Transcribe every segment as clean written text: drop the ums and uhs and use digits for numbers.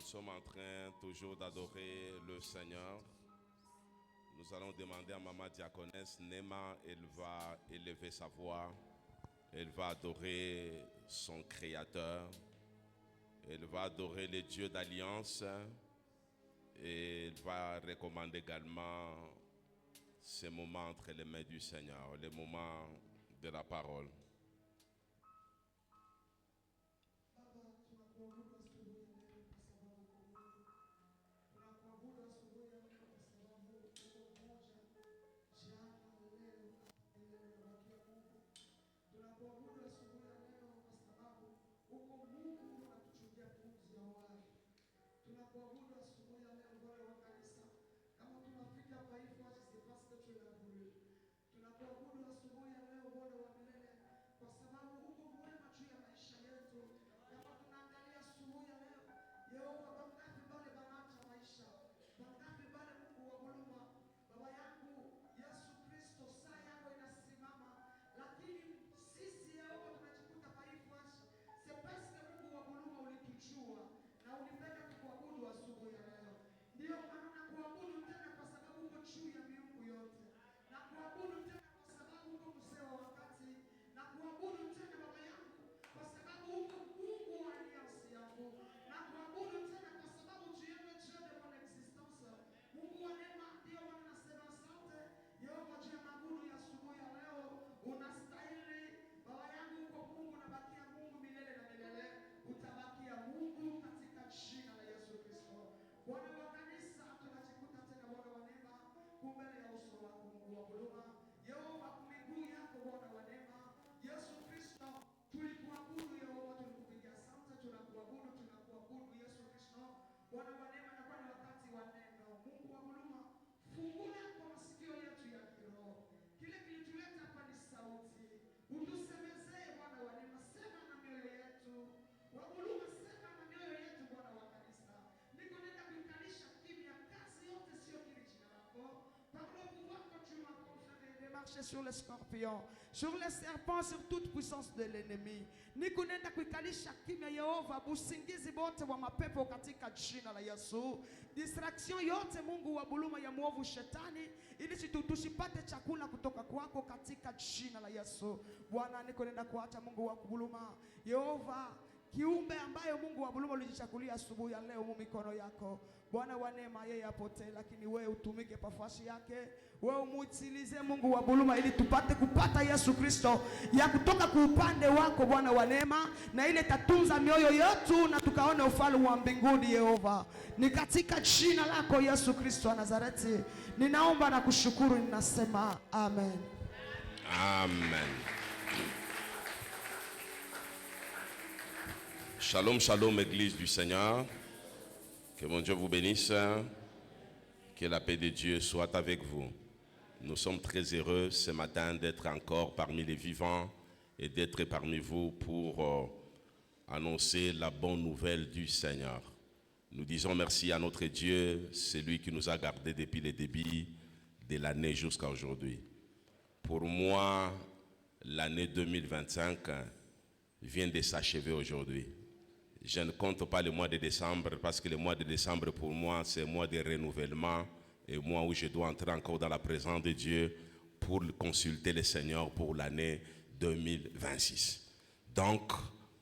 sommes en train toujours d'adorer le Seigneur. Nous allons demander à Maman Diaconesse Nema, elle va élever sa voix, elle va adorer son Créateur, elle va adorer le Dieu d'Alliance et elle va recommander également ces moments entre les mains du Seigneur, les moments de la parole. Tunakuabudu asubuhi ya leo Bwana wa kanisa, kama tunafika hapa hivi c'est parce que tu l'as voulu. Tunakuabudu asubuhi ya leo Bwana wa milele, kwa sababu uko mwema juu ya maisha yetu. Kama tunaangalia asubuhi ya leo, Yehova, bangapi bale banaacha maisha, bangapi bale Mungu wa huruma. Baba yangu Yesu Kristo, saa yako inasimama, lakini sisi Yehova tunajikuta hapa hivi c'est parce que Mungu wa huruma ulitujua na ulipenda kukuabudu asubuhi ya leo. Ndio maana nakuabudu tena kwa sababu uko juu ya miungu yote. Nakuabudu tena kwa sababu uko mzee wa wakati. Nakuabudu tena Baba yangu kwa sababu uko Mungu wa alliance yangu. Nakuabudu tena kwa sababu tu es le Dieu de mon existence. Mungu wa neema, ndio maana nasema asante. Yehova, juu ya mabudu ya asubuhi ya leo unastahili. Baba yangu uko Mungu, unabakia Mungu milele na milele. Utabakia Mungu katika jina la Yesu Kristo. Bwana wa kanisa, tunajikuta tena Bwana wa neema mbele ya uso wako Mungu wa huruma. Yehova, miguu yako Bwana wa neema. Yesu Kristo, tulikuabudu Yehova, tulikupigia asante, tunakuabudu Yesu Kristo. Bwana wa neema, na Bwana wakati wa neno. Mungu wa huruma, fungua kwa masikio yetu ya kiroho. Kile kilituleta hapa ni sauti. Utusemezee Bwana wa neema, sema na mioyo yetu. Wa huruma, sema na mioyo yetu Bwana wa kanisa. Niko nenda kuikalisha kimya, kazi yote sio kile jina lako. Par le pouvoir que tu m'as conféré de marcher sur les scorpions, sur les serpents, sur toute puissance de l'ennemi. Niko nenda kuikalisha kimya Yehova, busingizi bote wa mapepo katika jina la Yesu. Distraction yote Mungu wa buluma ya muovu shetani, ili tusipate chakula kutoka kwako katika jina la Yesu. Bwana, niko nenda kuacha Mungu wa kubuluma Yehova, kiumbe ambayo Mungu wa buluma ulijichakulia asubuhi ya leo mikono yako. Bwana wa neema, yeye apotee, lakini wewe utumike nafasi yake. Wewe umuitilize Mungu wa buluma, ili tupate kupata Yesu Kristo ya kutoka kwa upande wako Bwana wa neema, na ile tatunza mioyo yetu na tukaone ufalme wa mbinguni. Yehova, ni katika jina lako Yesu Kristo wa Nazareti ninaomba na kushukuru, ninasema amen. Amen. Shalom, shalom, Église du Seigneur. Que mon Dieu vous bénisse. Que la paix de Dieu soit avec vous. Nous sommes très heureux ce matin d'être encore parmi les vivants et d'être parmi vous pour annoncer la bonne nouvelle du Seigneur. Nous disons merci à notre Dieu, celui qui nous a gardés depuis le début de l'année jusqu'à aujourd'hui. Pour moi, l'année 2025 vient de s'achever aujourd'hui. Je ne compte pas le mois de décembre parce que le mois de décembre pour moi c'est un mois de renouvellement et moi où je dois entrer encore dans la présence de Dieu pour consulter le Seigneur pour l'année 2026. Donc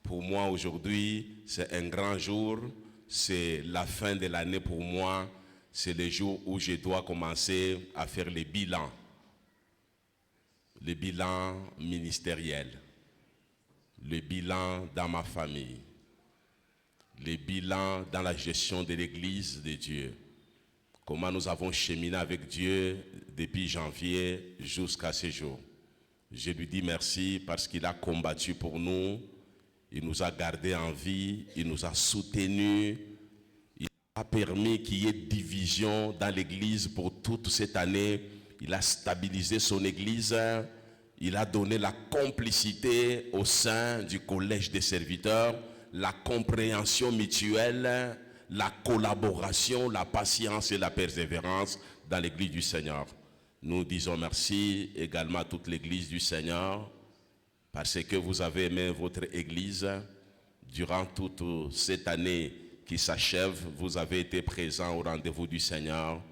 pour moi aujourd'hui c'est un grand jour, c'est la fin de l'année pour moi, c'est le jour où je dois commencer à faire les bilans ministériels, le bilan dans ma famille, les bilans dans la gestion de l'église de Dieu. Comment nous avons cheminé avec Dieu depuis janvier jusqu'à ce jour. Je lui dis merci parce qu'il a combattu pour nous, il nous a gardés en vie, il nous a soutenus, il a permis qu'il y ait division dans l'église pour toute cette année, il a stabilisé son église, il a donné la complicité au sein du collège des serviteurs, la compréhension mutuelle, la collaboration, la patience et la persévérance dans l'église du Seigneur. Nous disons merci également à toute l'église du Seigneur parce que vous avez aimé votre église durant toute cette année qui s'achève. Vous avez été présent au rendez-vous du Seigneur.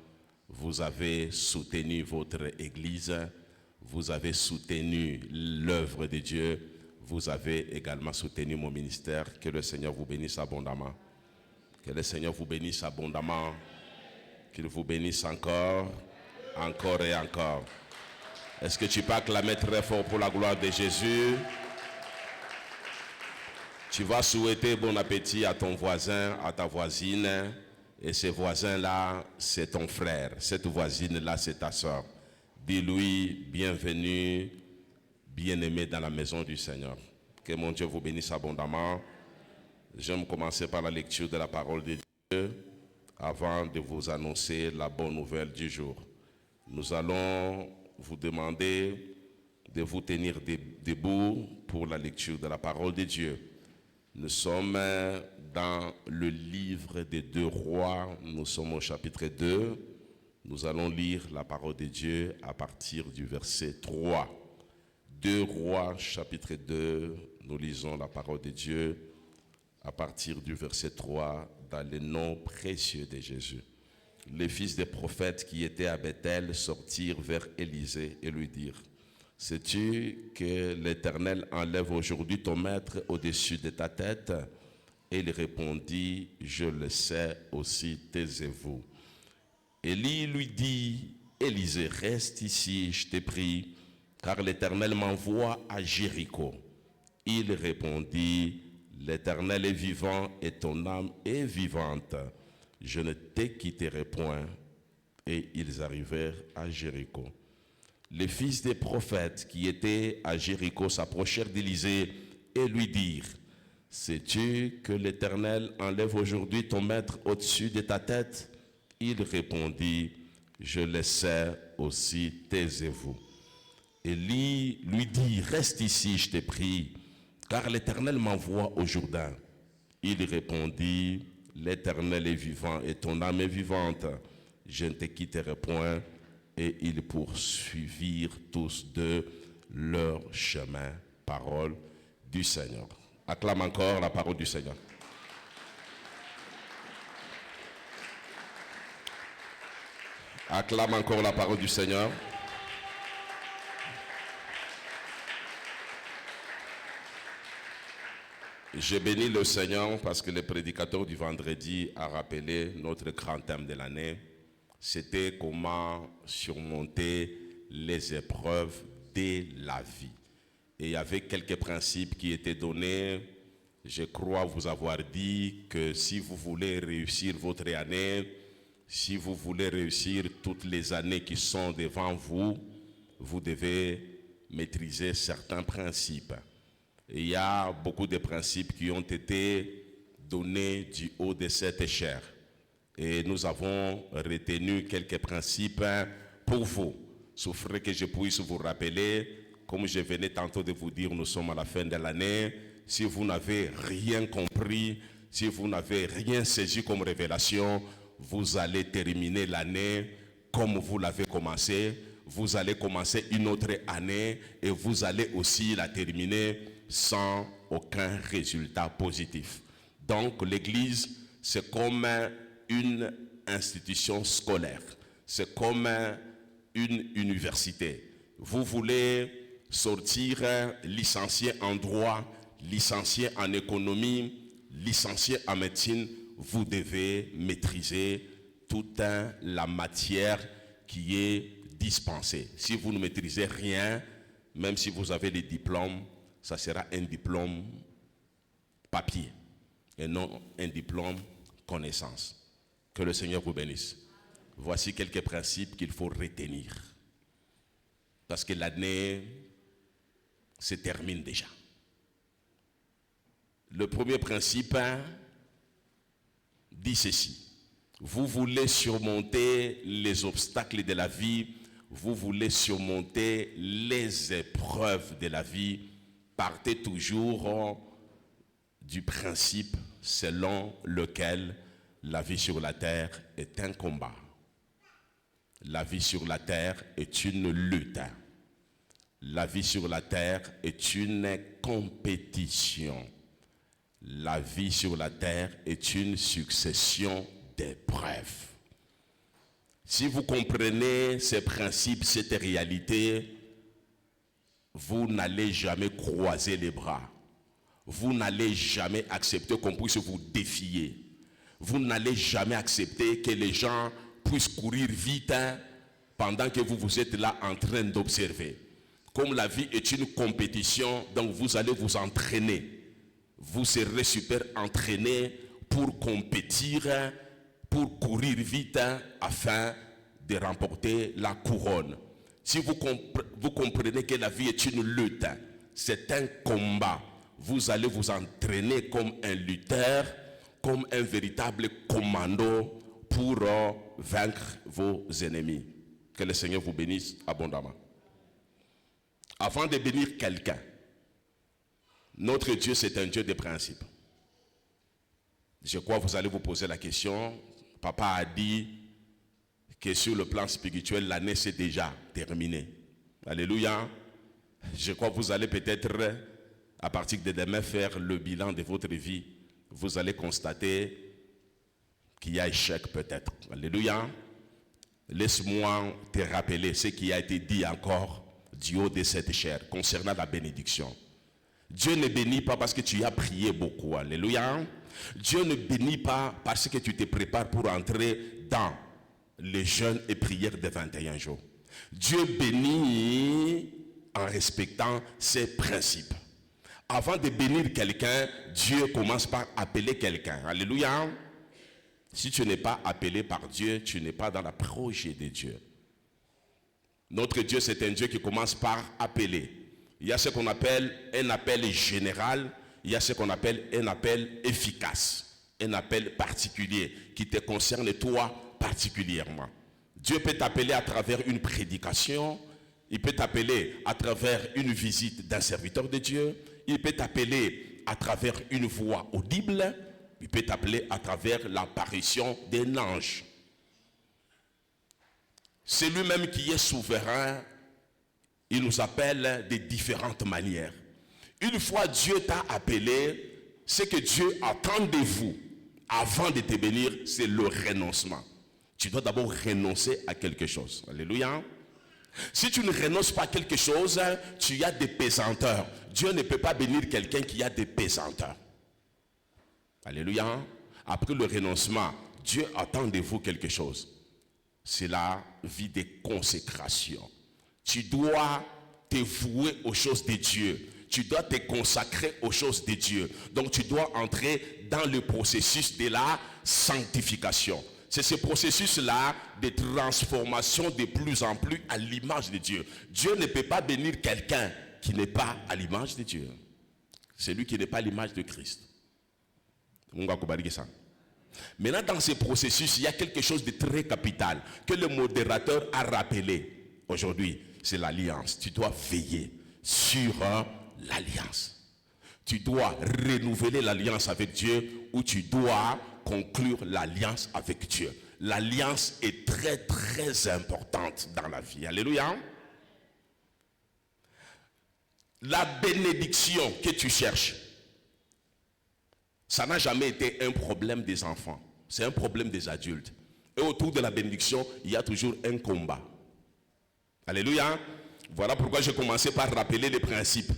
Vous avez soutenu votre Église. Vous avez soutenu l'œuvre de Dieu. Vous avez également soutenu mon ministère. Que le Seigneur vous bénisse abondamment. Que le Seigneur vous bénisse abondamment. Qu'il vous bénisse encore, encore et encore. Est-ce que tu peux acclamer très fort pour la gloire de Jésus? Tu vas souhaiter bon appétit à ton voisin, à ta voisine. Et ce voisin-là, c'est ton frère. Cette voisine-là, c'est ta soeur. Dis-lui, bienvenue, bien-aimé dans la maison du Seigneur. Que mon Dieu vous bénisse abondamment. J'aime commencer par la lecture de la parole de Dieu avant de vous annoncer la bonne nouvelle du jour. Nous allons vous demander de vous tenir debout pour la lecture de la parole de Dieu. Nous sommes dans le livre des 2 rois, nous sommes au chapitre 2. Nous allons lire la parole de Dieu à partir du verset 3. 2 rois, chapitre 2, nous lisons la parole de Dieu à partir du verset 3 dans le nom précieux de Jésus. Les fils des prophètes qui étaient à Bethel sortirent vers Élisée et lui dirent: sais-tu que l'Éternel enlève aujourd'hui ton maître au-dessus de ta tête? Et il répondit: je le sais aussi, taisez-vous. Élie lui dit: Élisée, reste ici, je te prie, car l'Éternel m'envoie à Jéricho. Il répondit: l'Éternel est vivant et ton âme est vivante. Je ne te quitterai point. Et ils arrivèrent à Jéricho. Les fils des prophètes qui étaient à Jéricho s'approchèrent d'Élisée et lui dirent: sais-tu que l'Éternel enlève aujourd'hui ton maître au-dessus de ta tête? Il répondit: je le sais aussi, taisez-vous. Élie lui dit: reste ici, je te prie, car l'Éternel m'envoie au Jourdain. Il répondit: l'Éternel est vivant et ton âme est vivante. Je ne te quitterai point. Et ils poursuivirent tous deux leur chemin. Parole du Seigneur. Acclame encore la parole du Seigneur. Acclame encore la parole du Seigneur. Je bénis le Seigneur parce que le prédicateur du vendredi a rappelé notre grand thème de l'année. C'était comment surmonter les épreuves de la vie. Et il y avait quelques principes qui étaient donnés. Je crois vous avoir dit que si vous voulez réussir votre année, si vous voulez réussir toutes les années qui sont devant vous, vous devez maîtriser certains principes. Et il y a beaucoup de principes qui ont été donnés du haut de cette chaire. Et nous avons retenu quelques principes pour vous. Souffrez que je puisse vous rappeler, comme je venais tantôt de vous dire, nous sommes à la fin de l'année. Si vous n'avez rien compris, si vous n'avez rien saisi comme révélation, vous allez terminer l'année comme vous l'avez commencé. Vous allez commencer une autre année et vous allez aussi la terminer sans aucun résultat positif. Donc l'Église, c'est comme une institution scolaire. C'est comme une université. Vous voulez sortir licencié en droit, licencié en économie, licencié en médecine, vous devez maîtriser toute la matière qui est dispensée. Si vous ne maîtrisez rien, même si vous avez les diplômes, ça sera un diplôme papier et non un diplôme connaissance. Que le Seigneur vous bénisse. Voici quelques principes qu'il faut retenir. Parce que l'année se termine déjà. Le premier principe dit ceci. Vous voulez surmonter les obstacles de la vie, vous voulez surmonter les épreuves de la vie, partez toujours du principe selon lequel la vie sur la terre est un combat. La vie sur la terre est une lutte. La vie sur la terre est une compétition. La vie sur la terre est une succession d'épreuves. Si vous comprenez ces principes, cette réalité, vous n'allez jamais croiser les bras. Vous n'allez jamais accepter qu'on puisse vous défier. Vous n'allez jamais accepter que les gens puissent courir vite pendant que vous êtes là en train d'observer. Comme la vie est une compétition, donc vous allez vous entraîner. Vous serez super entraîné pour compétir, pour courir vite afin de remporter la couronne. Si vous comprenez que la vie est une lutte, c'est un combat, vous allez vous entraîner comme un lutteur, comme un véritable commando pour vaincre vos ennemis. Que le Seigneur vous bénisse abondamment. Avant de bénir quelqu'un, notre Dieu, c'est un Dieu de principes. Je crois que vous allez vous poser la question. Papa a dit que sur le plan spirituel, l'année s'est déjà terminée. Alléluia. Je crois que vous allez peut-être, à partir de demain, faire le bilan de votre vie. Vous allez constater qu'il y a échec peut-être. Alléluia. Laisse-moi te rappeler ce qui a été dit encore du haut de cette chair concernant la bénédiction. Dieu ne bénit pas parce que tu as prié beaucoup. Alléluia. Dieu ne bénit pas parce que tu te prépares pour entrer dans les jeûnes et prières de 21 jours. Dieu bénit en respectant ses principes. Avant de bénir quelqu'un, Dieu commence par appeler quelqu'un. Alléluia. Si tu n'es pas appelé par Dieu, tu n'es pas dans le projet de Dieu. Notre Dieu, c'est un Dieu qui commence par appeler. Il y a ce qu'on appelle un appel général, il y a ce qu'on appelle un appel efficace, un appel particulier qui te concerne toi particulièrement. Dieu peut t'appeler à travers une prédication, il peut t'appeler à travers une visite d'un serviteur de Dieu, il peut t'appeler à travers une voix audible, il peut t'appeler à travers l'apparition d'un ange. C'est lui-même qui est souverain. Il nous appelle de différentes manières. Une fois Dieu t'a appelé, ce que Dieu attend de vous avant de te bénir, c'est le renoncement. Tu dois d'abord renoncer à quelque chose. Alléluia. Si tu ne renonces pas à quelque chose, tu as des pesanteurs. Dieu ne peut pas bénir quelqu'un qui a des pesanteurs. Alléluia. Après le renoncement, Dieu attend de vous quelque chose. C'est la vie de consécration. Tu dois te vouer aux choses de Dieu. Tu dois te consacrer aux choses de Dieu. Donc tu dois entrer dans le processus de la sanctification. C'est ce processus-là de transformation de plus en plus à l'image de Dieu. Dieu ne peut pas bénir quelqu'un qui n'est pas à l'image de Dieu. C'est lui qui n'est pas à l'image de Christ. Maintenant, dans ce processus, il y a quelque chose de très capital que le modérateur a rappelé aujourd'hui. C'est l'alliance. Tu dois veiller sur l'alliance. Tu dois renouveler l'alliance avec Dieu ou tu dois conclure l'alliance avec Dieu. L'alliance est très très importante dans la vie. Alléluia. La bénédiction que tu cherches, ça n'a jamais été un problème des enfants. C'est un problème des adultes. Et autour de la bénédiction, il y a toujours un combat. Alléluia. Voilà pourquoi j'ai commencé par rappeler les principes.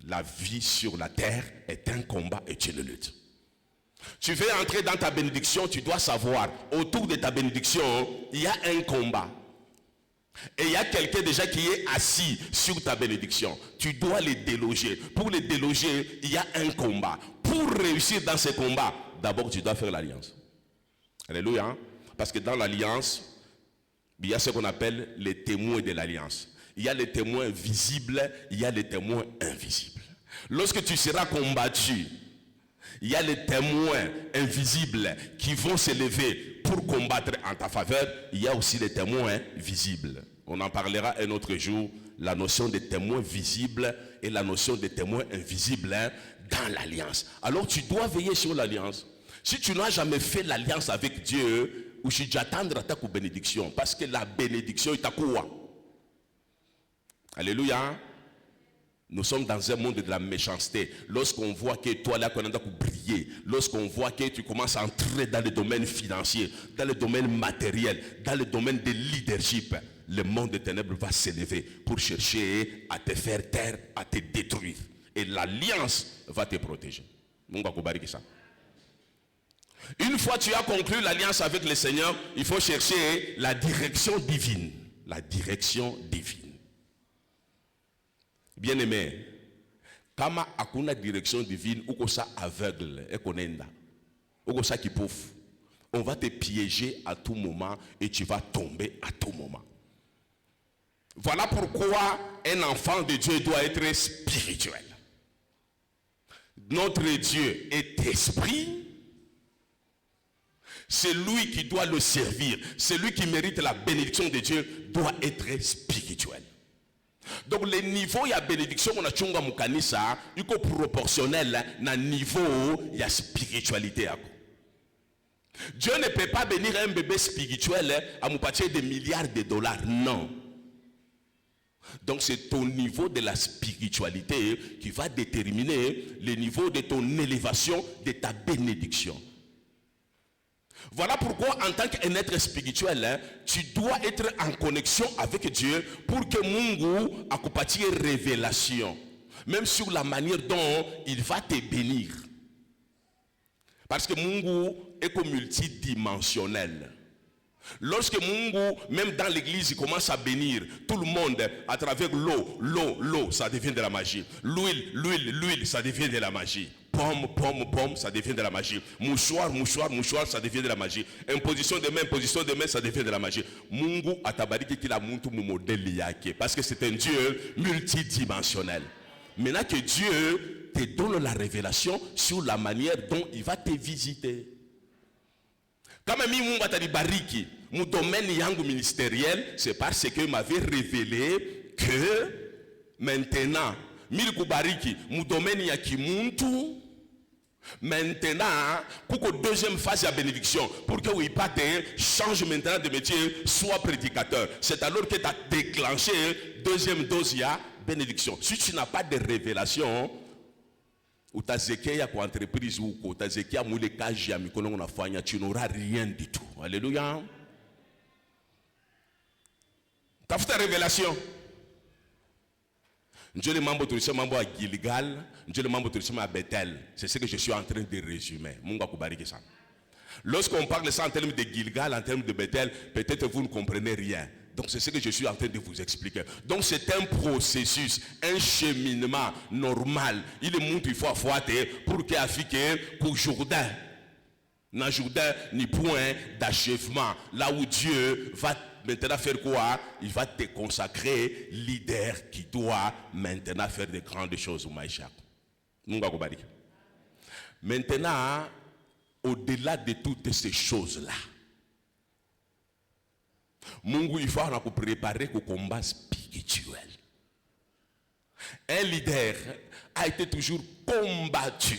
La vie sur la terre est un combat et une lutte. Tu veux entrer dans ta bénédiction, tu dois savoir, autour de ta bénédiction, il y a un combat. Et il y a quelqu'un déjà qui est assis sur ta bénédiction. Tu dois les déloger. Pour les déloger, il y a un combat. Pour réussir dans ce combat, d'abord tu dois faire l'alliance. Alléluia. Parce que dans l'alliance, il y a ce qu'on appelle les témoins de l'alliance. Il y a les témoins visibles, il y a les témoins invisibles. Lorsque tu seras combattu, il y a les témoins invisibles qui vont se lever pour combattre en ta faveur. Il y a aussi les témoins visibles. On en parlera un autre jour, la notion de témoins visibles et la notion de témoins invisibles dans l'alliance. Alors tu dois veiller sur l'alliance. Si tu n'as jamais fait l'alliance avec Dieu, ou si tu attendras ta bénédiction, parce que la bénédiction est à quoi? Alléluia. Nous sommes dans un monde de la méchanceté. Lorsqu'on voit que toi là, qu'on a briller, lorsqu'on voit que tu commences à entrer dans le domaine financier, dans le domaine matériel, dans le domaine de leadership, le monde des ténèbres va s'élever pour chercher à te faire taire, à te détruire. Et l'alliance va te protéger. Une fois que tu as conclu l'alliance avec le Seigneur, il faut chercher la direction divine. La direction divine. Bien-aimé, kama hakuna direction divine, uko sa aveugle, ekonenda, uko sa kipofu, on va te piéger à tout moment et tu vas tomber à tout moment. Voilà pourquoi un enfant de Dieu doit être spirituel. Notre Dieu est esprit. C'est lui qui doit le servir. Celui qui mérite la bénédiction de Dieu doit être spirituel. Donc le niveau ya bénédiction on a chunga mukanisa iko proportionnel na niveau ya spiritualité yako. Dieu ne peut pas bénir un bébé spirituel à nous partir des milliards de dollars, non. Donc c'est ton niveau de la spiritualité qui va déterminer le niveau de ton élévation, de ta bénédiction. Voilà pourquoi en tant qu'un être spirituel, tu dois être en connexion avec Dieu pour que Mungu akupatie révélation. Même sur la manière dont il va te bénir. Parce que Mungu est comme multidimensionnel. Lorsque Mungu, même dans l'église, il commence à bénir tout le monde à travers l'eau, ça devient de la magie. L'huile, ça devient de la magie. Pomme, ça devient de la magie. Mouchoir, ça devient de la magie. Imposition de main, ça devient de la magie. Mungu atabariki kila muntu mu modèle yake. Parce que c'est un Dieu multidimensionnel. Maintenant que Dieu te donne la révélation sur la manière dont il va te visiter. Quand même, Mungu atalibariki, mon domaine yangu ministériel, c'est parce qu'il m'avait révélé que maintenant, milikubariki, mon domaine ya kimuntu. Maintenant, pour que deuxième phase de la bénédiction, pour que oui, pas change maintenant de métier, soit prédicateur. C'est alors que tu as déclenché deuxième dose de bénédiction. Si tu n'as pas de révélation, ou ta zekia pour entreprise ou ta zekia moule kaji ya mikono unafanya, tu n'auras rien du tout. Alléluia. T'as fait ta révélation. Dieu le mambo tourisme mambo à Gilgal, Dieu le mambo tourisme à Bethel. C'est ce que je suis en train de résumer. Munga kubariki ça. Lorsqu'on parle ça en termes de Gilgal, en termes de Bethel, peut-être vous ne comprenez rien. Donc c'est ce que je suis en train de vous expliquer. Donc c'est un processus, un cheminement normal. Il est monté il faut affouater pour qu'il affique pour Jourdain. Dans Jourdain, ni point d'achèvement. Là où Dieu va maintenant faire quoi? Il va te consacrer leader qui doit maintenant faire de grandes choses au Maïcha. Maintenant, au-delà de toutes ces choses-là, Mungu il faut nous préparer au combat spirituel. Un leader a été toujours combattu.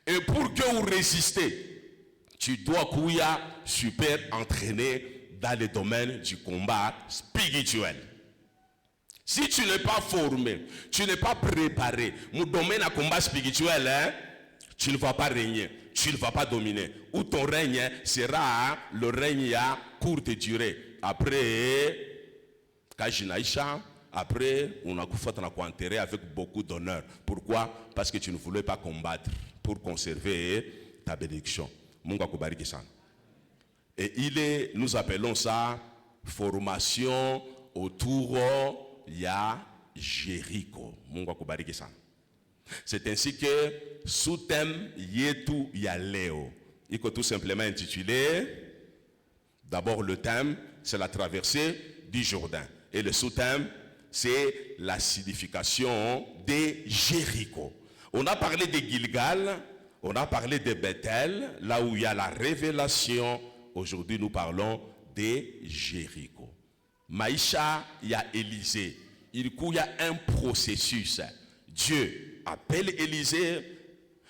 Et pour que vous résistez, tu dois courir super entraîné dans le domaine du combat spirituel. Si tu n'es pas formé, tu n'es pas préparé, mon domaine à combat spirituel, hein, tu ne vas pas régner, tu ne vas pas dominer. Ou ton règne sera le règne à courte durée. Après, Kajinaïcha, après, on a enterré avec beaucoup d'honneur. Pourquoi? Parce que tu ne voulais pas combattre pour conserver ta bénédiction. Et nous appelons ça formation autour ya Jéricho. C'est ainsi que sous thème Yetu Yaleo, il faut tout simplement intituler. D'abord le thème, c'est la traversée du Jourdain. Et le sous-thème, c'est la signification de Jéricho. On a parlé de Gilgal, on a parlé de Bethel, là où il y a la révélation. Aujourd'hui, nous parlons de Jéricho. Maïcha, il y a Élisée. Il y a un processus. Dieu appelle Élisée,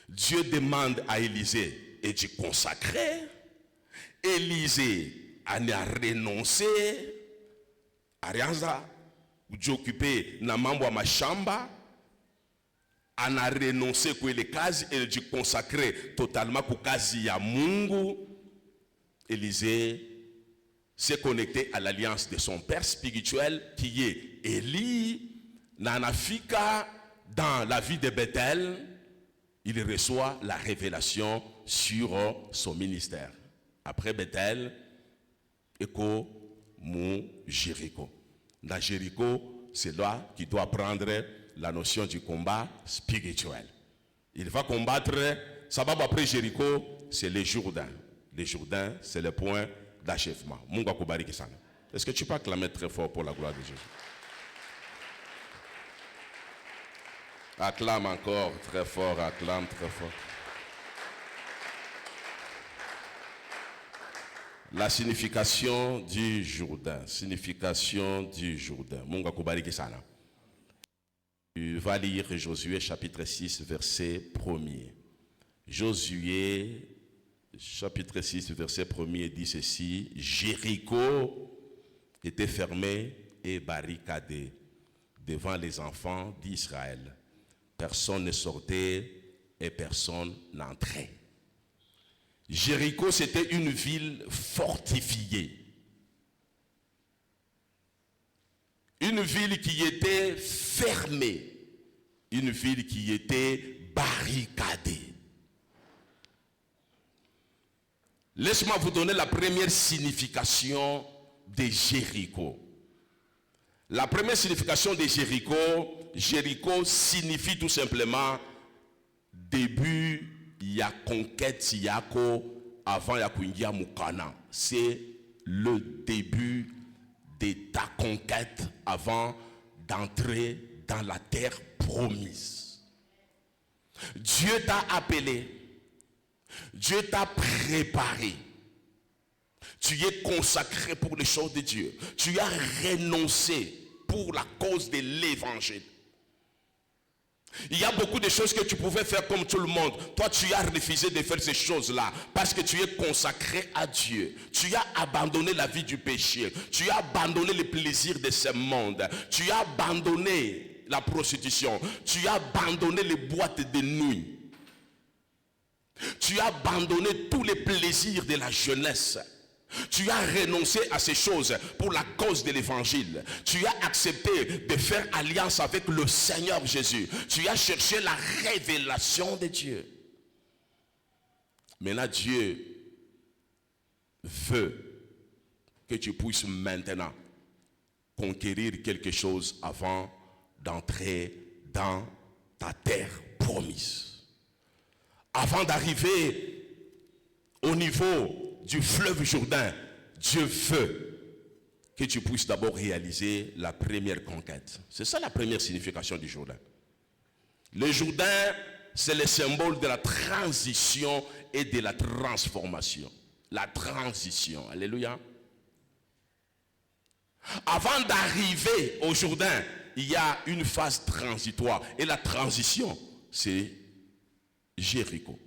Dieu demande à Élisée et de consacrer. Élisée en a renoncé. alianza kujiokupe na mambo ya mashamba, ana renonce kwa ile kazi et jiconsacrer totalement kwa kazi ya Mungu. Élisée s'est connecté à l'alliance de son père spirituel qui est Élie. Nanafika dans la vie de Bethel, il reçoit la révélation sur son ministère. Après Bethel, Eko Mou Jéricho. Dans Jéricho, c'est là qu'il doit prendre la notion du combat spirituel. Il va combattre, sababu après Jéricho, c'est les Jourdains. Les Jourdains, c'est le point d'achèvement. Mungu akubariki sana. Est-ce que tu peux acclamer très fort pour la gloire de Jésus? Acclame encore très fort, acclame très fort. La signification du Jourdain. Signification du Jourdain. Mungu akubariki sana. Tu vas lire Josué chapitre 6, verset 1er. Josué chapitre 6, verset 1er dit ceci: Jéricho était fermé et barricadé devant les enfants d'Israël. Personne ne sortait et personne n'entrait. Jéricho, c'était une ville fortifiée. Une ville qui était fermée. Une ville qui était barricadée. Laisse-moi vous donner la première signification de Jéricho. La première signification de Jéricho, Jéricho signifie tout simplement début ya conquête yako avant ya kuingia mukana. C'est le début de ta conquête avant d'entrer dans la terre promise. Dieu t'a appelé. Dieu t'a préparé. Tu es consacré pour les choses de Dieu. Tu as renoncé pour la cause de l'évangile. Il y a beaucoup de choses que tu pouvais faire comme tout le monde. Toi, tu as refusé de faire ces choses-là parce que tu es consacré à Dieu. Tu as abandonné la vie du péché. Tu as abandonné les plaisirs de ce monde. Tu as abandonné la prostitution. Tu as abandonné les boîtes de nuit. Tu as abandonné tous les plaisirs de la jeunesse. Tu as renoncé à ces choses pour la cause de l'évangile. Tu as accepté de faire alliance avec le Seigneur Jésus. Tu as cherché la révélation de Dieu. Maintenant, Dieu veut que tu puisses maintenant conquérir quelque chose avant d'entrer dans ta terre promise. Avant d'arriver au niveau du fleuve Jourdain, Dieu veut que tu puisses d'abord réaliser la première conquête. C'est ça la première signification du Jourdain. Le Jourdain, c'est le symbole de la transition et de la transformation. La transition. Alléluia. Avant d'arriver au Jourdain, il y a une phase transitoire. Et la transition, c'est Jéricho.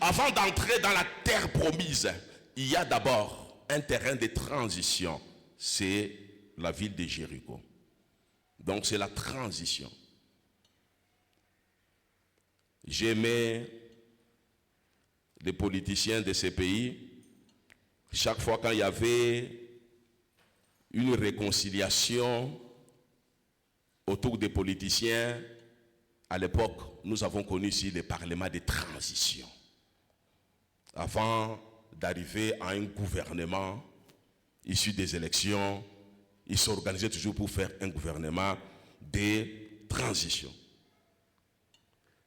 Avant d'entrer dans la terre promise, il y a d'abord un terrain de transition. C'est la ville de Jéricho. Donc c'est la transition. J'aimais les politiciens de ces pays. Chaque fois quand il y avait une réconciliation autour des politiciens, à l'époque, nous avons connu ici le parlement de transition. Avant d'arriver à un gouvernement issu des élections, ils s'organisaient toujours pour faire un gouvernement de transition.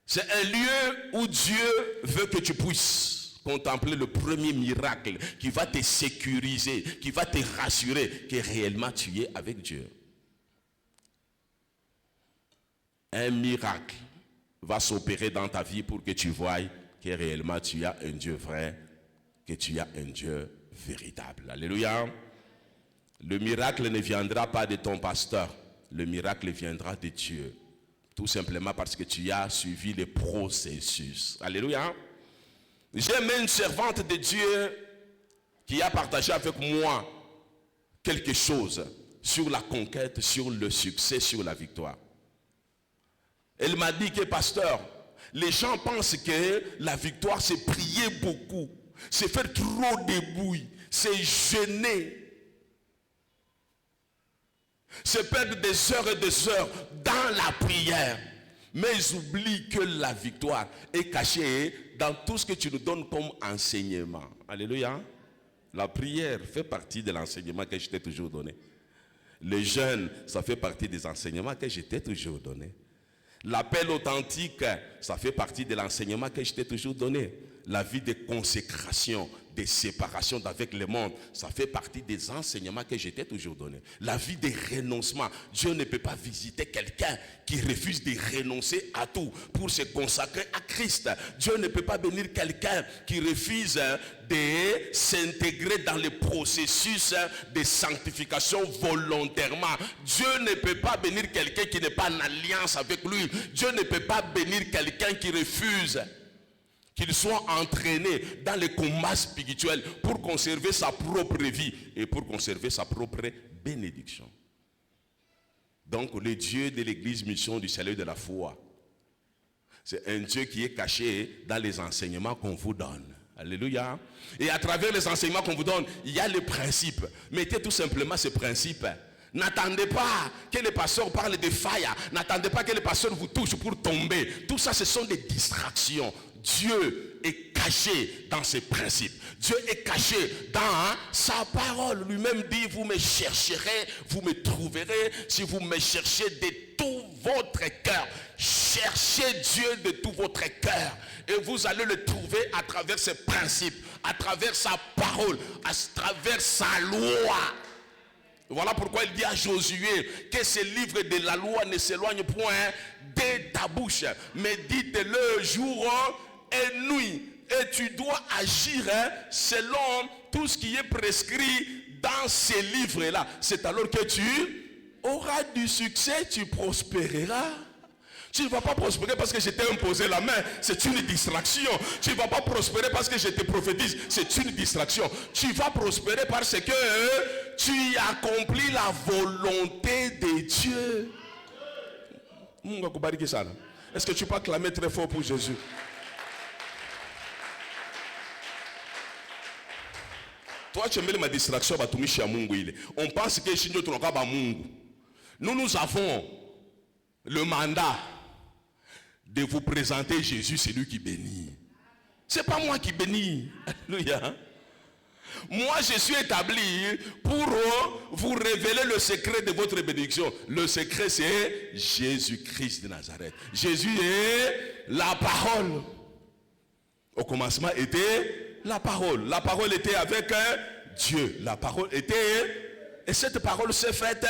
C'est un lieu où Dieu veut que tu puisses contempler le premier miracle qui va te sécuriser, qui va te rassurer que réellement tu es avec Dieu. Un miracle va s'opérer dans ta vie pour que tu voies que réellement tu as un Dieu vrai, que tu as un Dieu véritable. Alléluia. Le miracle ne viendra pas de ton pasteur, le miracle viendra de Dieu. Tout simplement parce que tu as suivi le processus. Alléluia. J'ai même une servante de Dieu qui a partagé avec moi quelque chose. sur la conquête, sur le succès, sur la victoire. Elle m'a dit que, pasteur, les gens pensent que la victoire, c'est prier beaucoup, c'est faire trop de bruit, c'est jeûner, c'est perdre des heures et des heures dans la prière. Mais ils oublient que la victoire est cachée dans tout ce que tu nous donnes comme enseignement. Alléluia. La prière fait partie de l'enseignement que je t'ai toujours donné. Le jeûne, ça fait partie des enseignements que je t'ai toujours donné. L'appel authentique, ça fait partie de l'enseignement que je t'ai toujours donné. La vie de consécration, de séparation d'avec le monde, ça fait partie des enseignements que je t'ai toujours donné. La vie de renoncement. Dieu ne peut pas visiter quelqu'un qui refuse de renoncer à tout pour se consacrer à Christ. Dieu ne peut pas bénir quelqu'un qui refuse de s'intégrer dans le processus de sanctification volontairement. Dieu ne peut pas bénir quelqu'un qui n'est pas en alliance avec lui. Dieu ne peut pas bénir quelqu'un qui refuse qu'il soit entraîné dans les combats spirituels pour conserver sa propre vie et pour conserver sa propre bénédiction. Donc le Dieu de l'église mission du salut de la foi, c'est un Dieu qui est caché dans les enseignements qu'on vous donne. Alléluia. Et à travers les enseignements qu'on vous donne, il y a les principes. Mettez tout simplement ces principes. N'attendez pas que les pasteurs parlent de fire. N'attendez pas que les pasteurs vous touchent pour tomber. Tout ça, ce sont des distractions. Dieu est caché dans ses principes. Dieu est caché dans sa parole. Lui-même dit, vous me chercherez, vous me trouverez si vous me cherchez de tout votre cœur. Cherchez Dieu de tout votre cœur et vous allez le trouver à travers ses principes, à travers sa parole, à travers sa loi. Voilà pourquoi il dit à Josué que ce livre de la loi ne s'éloigne point de ta bouche, mais dites-le jour et nuit. Et tu dois agir selon tout ce qui est prescrit dans ces livres-là. C'est alors que tu auras du succès, tu prospéreras. Tu ne vas pas prospérer parce que je t'ai imposé la main, c'est une distraction. Tu ne vas pas prospérer parce que je te prophétise, c'est une distraction. Tu vas prospérer parce que tu accomplis la volonté de Dieu. Est-ce que tu peux acclamer très fort pour Jésus? Toi, tu aimes ma distraction, on pense que nous avons le mandat de vous présenter Jésus, c'est lui qui bénit. C'est pas moi qui bénis. Alléluia. Moi, je suis établi pour vous révéler le secret de votre bénédiction. Le secret, c'est Jésus-Christ de Nazareth. Jésus est la parole. Au commencement était la parole. La parole était avec Dieu. La parole était... Et cette parole s'est faite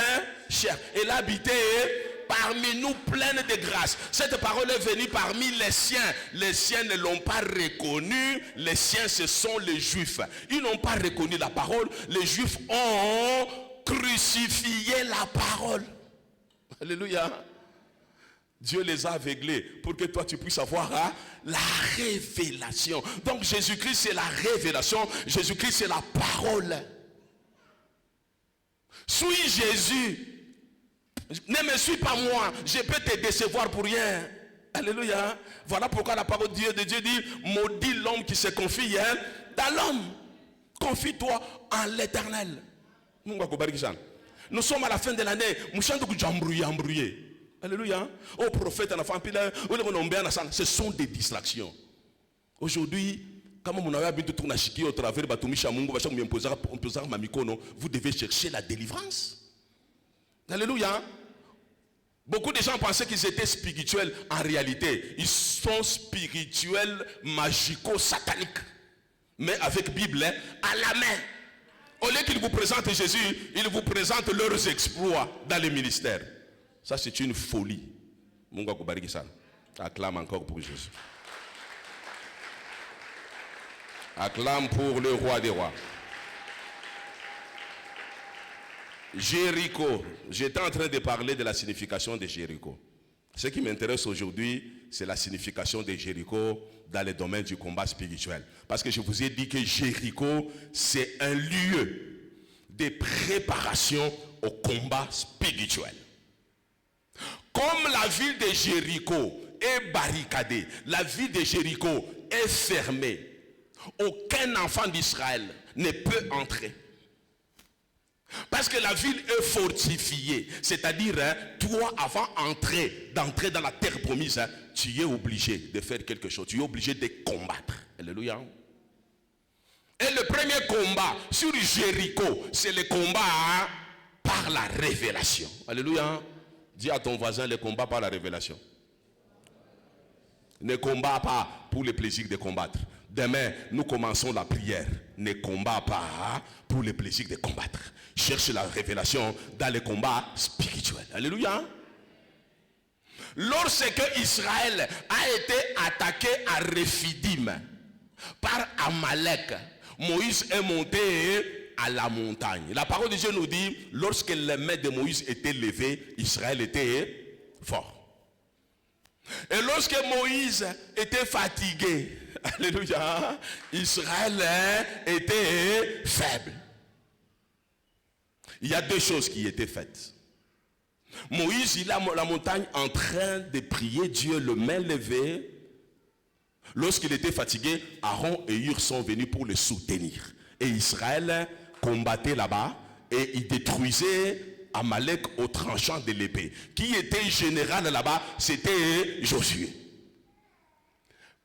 chair. Elle habitait parmi nous pleine de grâce. Cette parole est venue parmi les siens. Les siens ne l'ont pas reconnue. Les siens, ce sont les Juifs. Ils n'ont pas reconnu la parole. Les Juifs ont crucifié la parole. Alléluia. Dieu les a aveuglés pour que toi tu puisses avoir la révélation. Donc Jésus-Christ c'est la révélation. Jésus-Christ c'est la parole. Suis Jésus. Ne me suis pas moi. Je peux te décevoir pour rien. Alléluia. Voilà pourquoi la parole de Dieu dit, maudit l'homme qui se confie dans l'homme. Confie-toi en l'éternel. Nous sommes à la fin de l'année. Alléluia. Au prophète, ce sont des distractions. Aujourd'hui, comme vous devez chercher la délivrance. Alléluia. Beaucoup de gens pensaient qu'ils étaient spirituels. En réalité, ils sont spirituels, magico-sataniques. Mais avec Bible à la main. Au lieu qu'ils vous présentent Jésus, ils vous présentent leurs exploits dans les ministères. Ça, c'est une folie. Acclame encore pour Jésus. Acclame pour le roi des rois. Jéricho. J'étais en train de parler de la signification de Jéricho. Ce qui m'intéresse aujourd'hui, c'est la signification de Jéricho dans le domaine du combat spirituel. Parce que je vous ai dit que Jéricho, c'est un lieu de préparation au combat spirituel. Comme la ville de Jéricho est barricadée, la ville de Jéricho est fermée, aucun enfant d'Israël ne peut entrer. Parce que la ville est fortifiée. C'est-à-dire, toi, avant d'entrer dans la terre promise, tu es obligé de faire quelque chose. Tu es obligé de combattre. Alléluia. Et le premier combat sur Jéricho, c'est le combat par la révélation. Alléluia. Dis à ton voisin, le combat par la révélation. Ne combat pas pour le plaisir de combattre. Demain, nous commençons la prière. Ne combat pas pour le plaisir de combattre. Cherche la révélation dans les combats spirituels. Alléluia. Lorsque Israël a été attaqué à Rephidim par Amalek, Moïse est monté à la montagne. La parole de Dieu nous dit, lorsque les mains de Moïse étaient levées, Israël était fort. Et lorsque Moïse était fatigué, alléluia, Israël était faible. Il y a deux choses qui étaient faites. Moïse, il est à la montagne en train de prier Dieu, le main levée. Lorsqu'il était fatigué, Aaron et Hur sont venus pour le soutenir. Et Israël combattait là-bas et il détruisait Amalek au tranchant de l'épée. Qui était général là-bas? C'était Josué.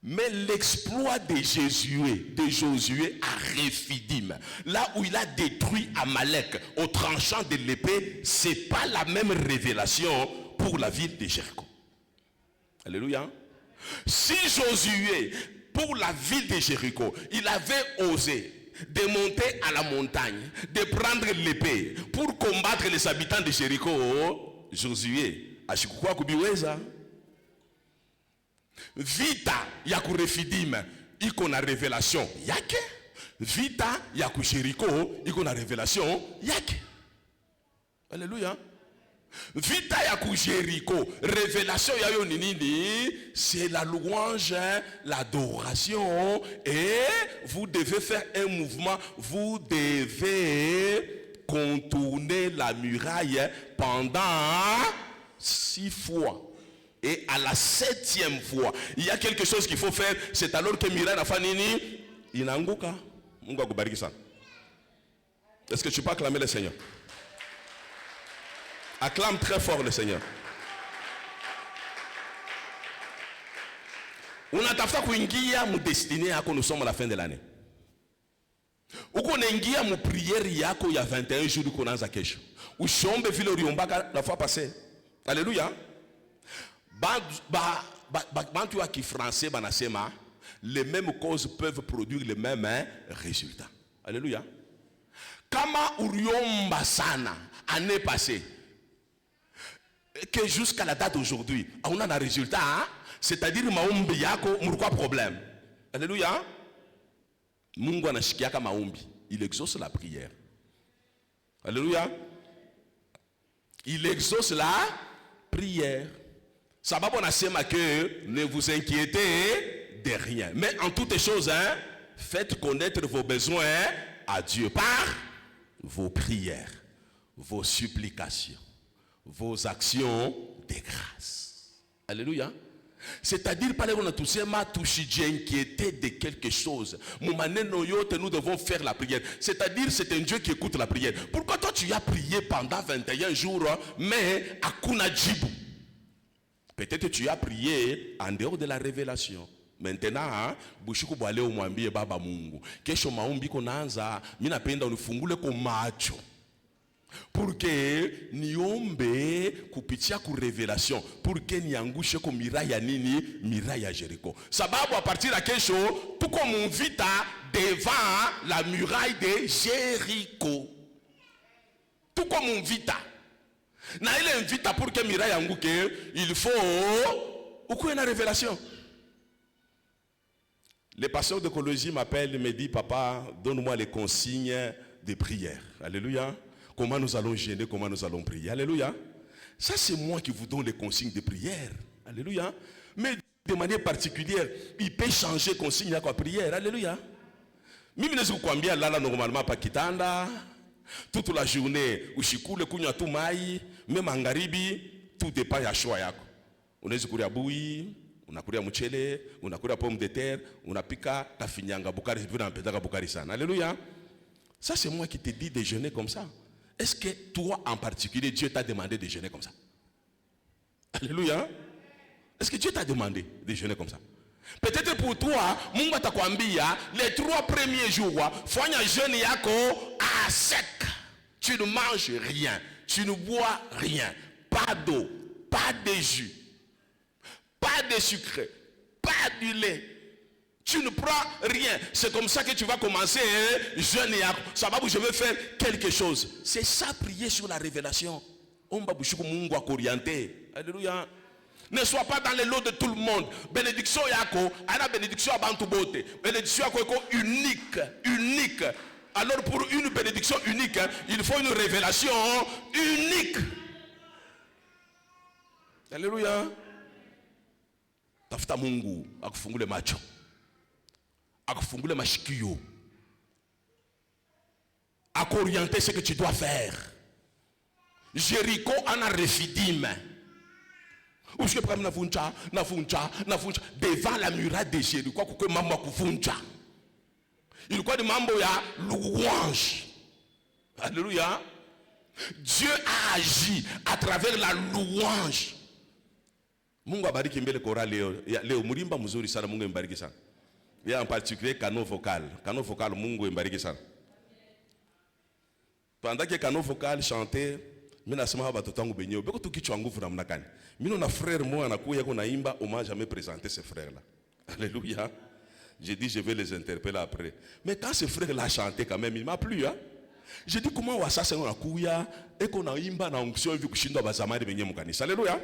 Mais l'exploit de Josué à Rephidim, là où il a détruit Amalek au tranchant de l'épée, ce n'est pas la même révélation pour la ville de Jéricho. Alléluia. Si Josué, pour la ville de Jéricho, il avait osé de monter à la montagne, de prendre l'épée pour combattre les habitants de Jéricho, Josué, ashikuwa kubiweza. Vita ya ku Rephidim iko na revelation yake. Vita ya ku Jéricho iko na revelation yake. Alléluia. Vita ya ku Jéricho, révélation ya yo nini? C'est la louange, l'adoration, et vous devez faire un mouvement, vous devez contourner la muraille pendant 6 fois. Et à la 7e fois, il y a quelque chose qu'il faut faire. C'est alors que Miraille n'a pas nini. Inanguka. Mungu akubariki sana. Est-ce que tu peux acclamer le Seigneur? Acclame très fort le Seigneur. Unatafuta kuingia mu destiné yako, nous sommes à la fin de l'année. Uko unaingia mu prière yako ya 21 jours uko naanza kesho. Ushombe vile uliombaka la fois passée. Alléluia. Bantu wa kifrançais banasema les mêmes causes peuvent produire les mêmes résultats. Alléluia. Kama uliomba sana année passée que jusqu'à la date d'aujourd'hui on a un résultat, c'est-à-dire maombi yako mulikuwa problème. Alléluia. Mungu anashikiaka maombi, il exauce la prière. Alléluia. Il exauce la prière. Sababu nasema que ne vous inquiétez de rien, mais en toutes choses, faites connaître vos besoins à Dieu par vos prières, vos supplications, vos actions de grâce. Alléluia. C'est-à-dire, par exemple, inquiéter de quelque chose. Nous devons faire la prière. C'est-à-dire, c'est un Dieu qui écoute la prière. Pourquoi toi tu as prié pendant 21 jours, mais akuna jibu? Peut-être tu as prié en dehors de la révélation. Maintenant, bushiku bwale umwambie baba Mungu, kesho maombi konaanza, mimi napenda unifungule kwa macho. Pour que niombe kupitia ku révélation, pour que niangushe ko miraya nini, miraya Jéricho. Sababu à partir de kesho, tuko mvita devant la muraille de Jéricho. Tuko mvita. Na ile invita pour que miraille anguke, il faut ukuwe na révélation. Le pasteur de Colosie m'appelle et me dit, papa, donne-moi les consignes de prière. Alléluia. Comment nous allons gêner, comment nous allons prier. Alléluia. Ça c'est moi qui vous donne les consignes de prière. Alléluia. Mais de manière particulière, il peut changer consigne à quoi prière. Alléluia. Mimi nezi kukwambia lala normalement pa kitanda. Toute la journée, ushikule kunywa tu mai, même magharibi, tout dépend ya choix yako. Unaweza kulia bui, unakulia mchele, unakulia pomme de terre, unapika tafinyanga bukari, vile napendaka bukari sana. Alléluia. Ça c'est moi qui te dis de jeûner comme ça. Est-ce que toi en particulier, Dieu t'a demandé de jeûner comme ça? Alléluia. Est-ce que Dieu t'a demandé de jeûner comme ça? Peut-être pour toi, Mungu atakwambia les 3 premiers jours, fanya jeûne yako à sec. Tu ne manges rien, tu ne bois rien, pas d'eau, pas de jus, pas de sucre, pas du lait. Tu ne prends rien. C'est comme ça que tu vas commencer jeûne yako. Sababu je veux faire quelque chose. C'est ça, prier sur la révélation. Omba bushuku Mungu akorienter. Alléluia. Ne sois pas dans les lots de tout le monde. Bénédiction yako, ana bénédiction abantu bote. Bénédiction yako unique, unique. Alors pour une bénédiction unique, il faut une révélation unique. Alléluia. Tafuta Mungu akufungule macho. Akufungule mashikio. Akorienter ce que tu dois faire. Jéricho en a Rephidim. Devant la muraille de Jéricho, il croit de mambo ya louange. Alléluia. Dieu a agi à travers la louange. Mungu abariki mbele kora leo murimba mzuri sana, Mungu mbariki sana. Il y a en particulier canot vocal. Canot vocal, Mungu mbariki sana. Pendant que canot vocal chantait, mina sema ba totangu benyo beko tukichwa nguvu namna gani. Mimi na frère moi anakuya ko naimba, on m'a jamais présenté ce frère là. Alléluia. J'ai dit je vais les interpeller après. Mais quand ce frère là chanté quand même, il m'a plu hein. J'ai dit comment wa sasa anakuya et qu'on naimba na onction vu kushinda bazamari benye mukanisa. Alléluia.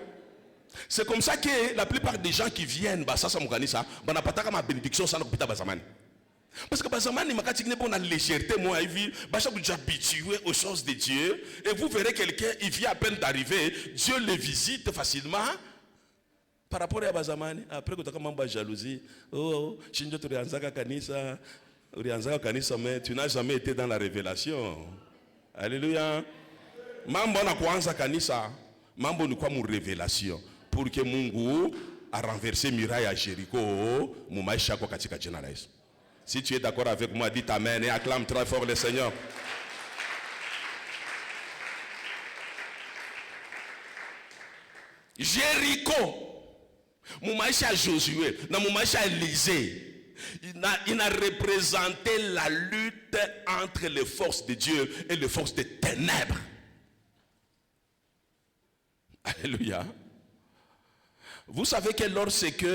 C'est comme ça que la plupart des gens qui viennent bah sasa mukanisa, bana pataka ma bénédiction sana kupita bazamani. Parce que bazamani makati ne bona légèreté moi hivi, bacha vous habitué aux choses de Dieu et vous verrez quelqu'un il vient à peine d'arriver, Dieu le visite facilement par rapport à bazamani. Après que tu as mambo jalousie, oh shinjo tulianzaka kanisa, ulianzaka kanisa mais tu n'as jamais été dans la révélation. Alléluia. Mambo na kuanza kanisa, mambo ni kwa mu révélation pour que Mungu a renversé muraille à Jéricho mu maisha kwa katika jina la Yesu. Si tu es d'accord avec moi, dis amen et acclame très fort le Seigneur. Jéricho, mon maïcha Josué, dans mon maïcha Élisée, il a représenté la lutte entre les forces de Dieu et les forces des ténèbres. Alléluia. Vous savez que lorsque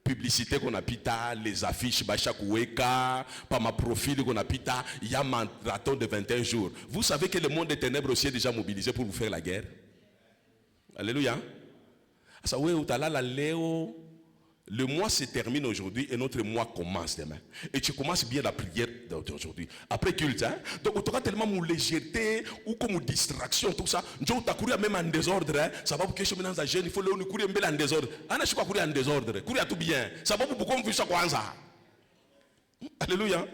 publicité qu'on a pita, les affiches, Bachakoueka, par ma profil qu'on a pita, il y a un marathon de 21 jours. Vous savez que le monde des ténèbres aussi est déjà mobilisé pour vous faire la guerre. Alléluia. Le mois se termine aujourd'hui et notre mois commence demain. Et tu commences bien la prière d'aujourd'hui. Après culte, hein? Donc tu auras tellement de légèreté ou comme distraction, tout ça. Tu as couru même en désordre. Hein? Ça va pour que je me lance à jeûne. Il faut le courir en désordre. Je suis pas courir en désordre. Courir tout bien. Ça va pour beaucoup de ça kwanza. Alléluia.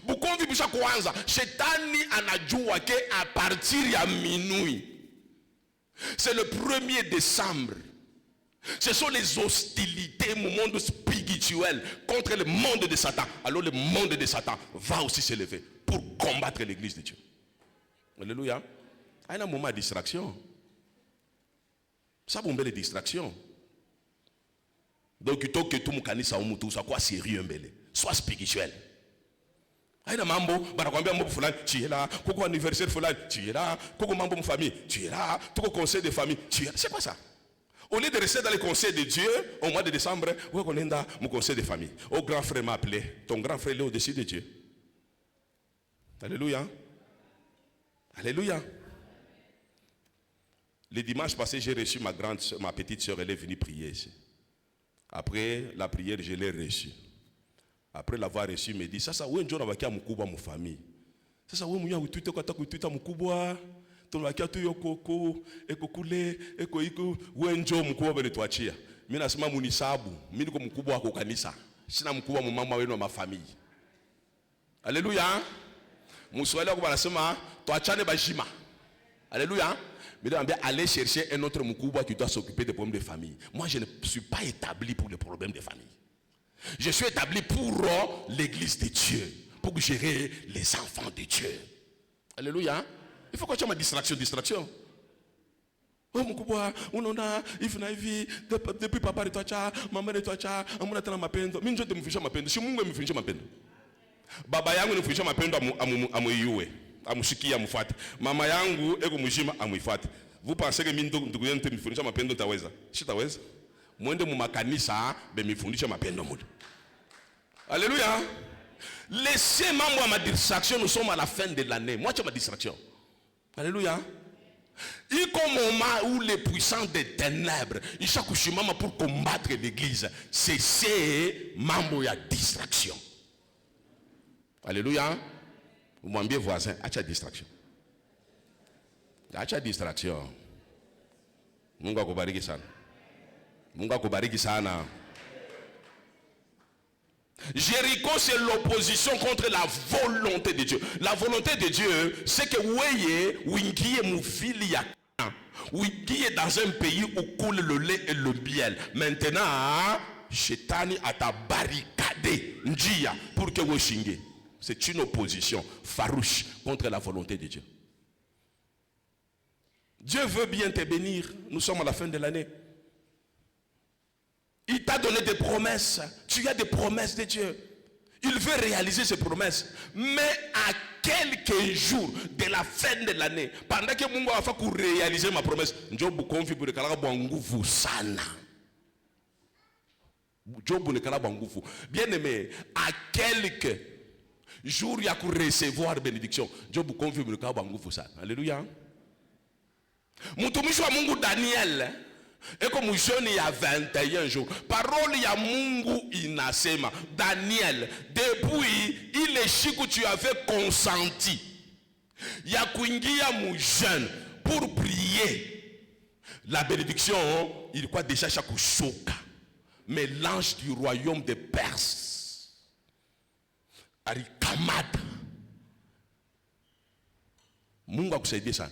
Beaucoup de ça kwanza. Shetani anajua que à partir de minuit, c'est le 1er décembre. Ce sont les hostilités au monde spirituel contre le monde de Satan. Alors le monde de Satan va aussi se lever pour combattre l'église de Dieu. Alléluia. Il y a un moment de distraction. Ça vous met les distractions. Donc il faut que tout le monde soit quoi sérieux, soit spirituel. Il y a un mambo, tu es là, coco anniversaire tu es là, coco mambo famille, tu es là, coco conseil de famille, tu es là. C'est quoi ça? Au lieu de rester dans les conseils de Dieu, au mois de décembre, on est dans mon conseil de famille. Oh, grand frère m'a appelé. Ton grand frère est au-dessus de Dieu. Alléluia. Alléluia. Le dimanche passé, j'ai reçu ma petite soeur, elle est venue prier ici. Après la prière, je l'ai reçue. Après l'avoir reçue, elle me dit, ça, où est-ce que tu as ma famille? Ça, où est-ce que tu as ma tunawakia tu yokoko ekokule ekoiko wenjo mkubwa benetwachia. Mimi nasema munisabu, mimi niko mkubwa wako kanisa. Sina mkubwa mama wenu wa mafamili. Alléluia. Alléluia. Mais aller chercher un autre Mukubwa qui doit s'occuper des problèmes de famille. Moi, je ne suis pas établi pour les problèmes de famille. Je suis établi pour l'église de Dieu, pour gérer les enfants de Dieu. Alléluia. Il faut que tu aies ma distraction. Oh Mukubwa, on a, depuis papa de toi, maman de toi, on a tellement ma peine. Mais je te me fiche ma peine. Si moi me fiche ma peine. Baba yangu me fiche ma peine à moi. Amushiki amufate mama yangu eko mujima amuifate. Vous pensez que mindo ndukuyente mifundisha mapendo taweza? Sitaweza. Mwende mu makanisa be mifundisha mapendo muda. Alléluia. Laissez mambo ma distraction, nous sommes à la fin de l'année. Moi tu ma distraction. Alléluia. Il y a un moment où les puissants des ténèbres ils cherchent pour combattre l'église. C'est mambo ya distraction. Alléluia. Vous m'enviez voisin, acha distraction. Acha distraction. Mungu akubariki sana. Mungu akubariki sana. Jéricho, c'est l'opposition contre la volonté de Dieu. La volonté de Dieu, c'est que vous voyez, vous êtes dans un pays où coule le lait et le miel. Maintenant, Shetani a ta barricadé njia pour que vous chinguez. C'est une opposition farouche contre la volonté de Dieu. Dieu veut bien te bénir. Nous sommes à la fin de l'année. Il t'a donné des promesses. Tu as des promesses de Dieu. Il veut réaliser ces promesses. Mais à quelques jours de la fin de l'année, pendant que Mungu a fait pour réaliser ma promesse, Job confie pour le kalaga nguvu sana. Job ne kalaga nguvu. Bien aimé, à quelques jour il y a pour recevoir bénédiction. Job confirme le cas bangufu sana. Alléluia. Mtumishi wa Mungu Daniel eko mwishoni ya 21 jours. Parole ya Mungu inasema Daniel, depuis ile siku tu avais consenti ya kuingia mujane pour prier, la bénédiction il quoi déjà chaque choka. Mais l'ange du royaume des Perses Arikamada. Mungu akusaidie sana.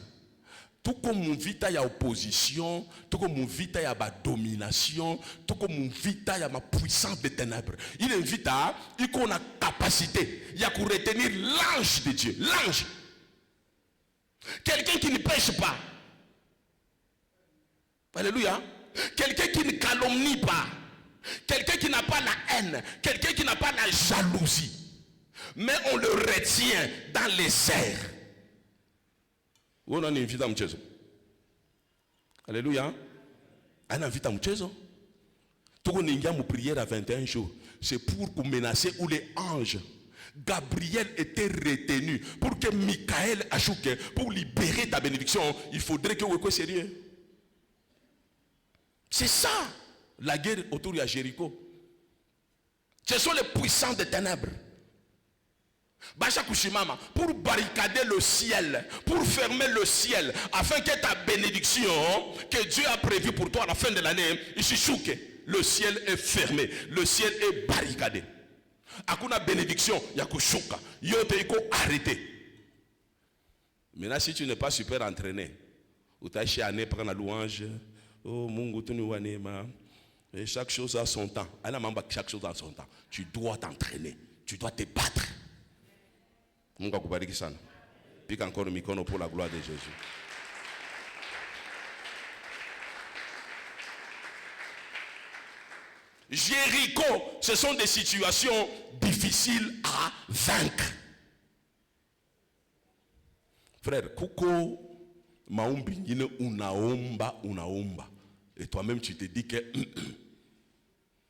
Tuko muvita ya opposition, tuko muvita ya domination, tuko muvita ya ma puissance des ténèbres. Il invite à, il a capacité, il y a pour retenir l'ange de Dieu, l'ange. Quelqu'un qui ne pêche pas. Alléluia. Quelqu'un qui ne calomnie pas. Quelqu'un qui n'a pas la haine, quelqu'un qui n'a pas la jalousie. Mais on le retient dans les airs. On en invite à mchezo. Alléluia. On invite à mchezo. Tout le monde a prière à 21 jours. C'est pour menacer où les anges. Gabriel était retenu pour que Michael ajoute pour libérer ta bénédiction. Il faudrait que vous soyez sérieux. C'est ça la guerre autour de Jéricho. Ce sont les puissants des ténèbres. Pour barricader le ciel, pour fermer le ciel, afin que ta bénédiction que Dieu a prévue pour toi à la fin de l'année, le ciel est fermé, le ciel est barricadé. Akuna bénédiction, yakushuka, yote iko arrêté. Maintenant, si tu n'es pas super entraîné, ou tu as chiané prendre la louange, oh Mungu tu nous wanema, et chaque chose a son temps. Chaque chose a son temps. Tu dois t'entraîner, tu dois te battre. Mungu akubariki sana. Pika encore mikono pour la gloire de Jésus. Jéricho, ce sont des situations difficiles à vaincre. Frère, kuko maombi ngine unaomba. Et toi-même tu te dis que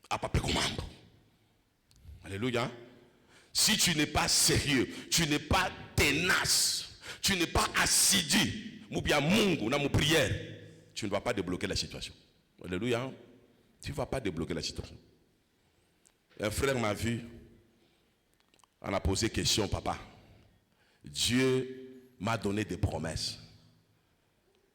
apape komambo. Alléluia. Si tu n'es pas sérieux, tu n'es pas tenace, tu n'es pas assidu, prière, tu ne vas pas débloquer la situation. Alléluia. Tu ne vas pas débloquer la situation. Un frère m'a vu, on a posé question, papa. Dieu m'a donné des promesses.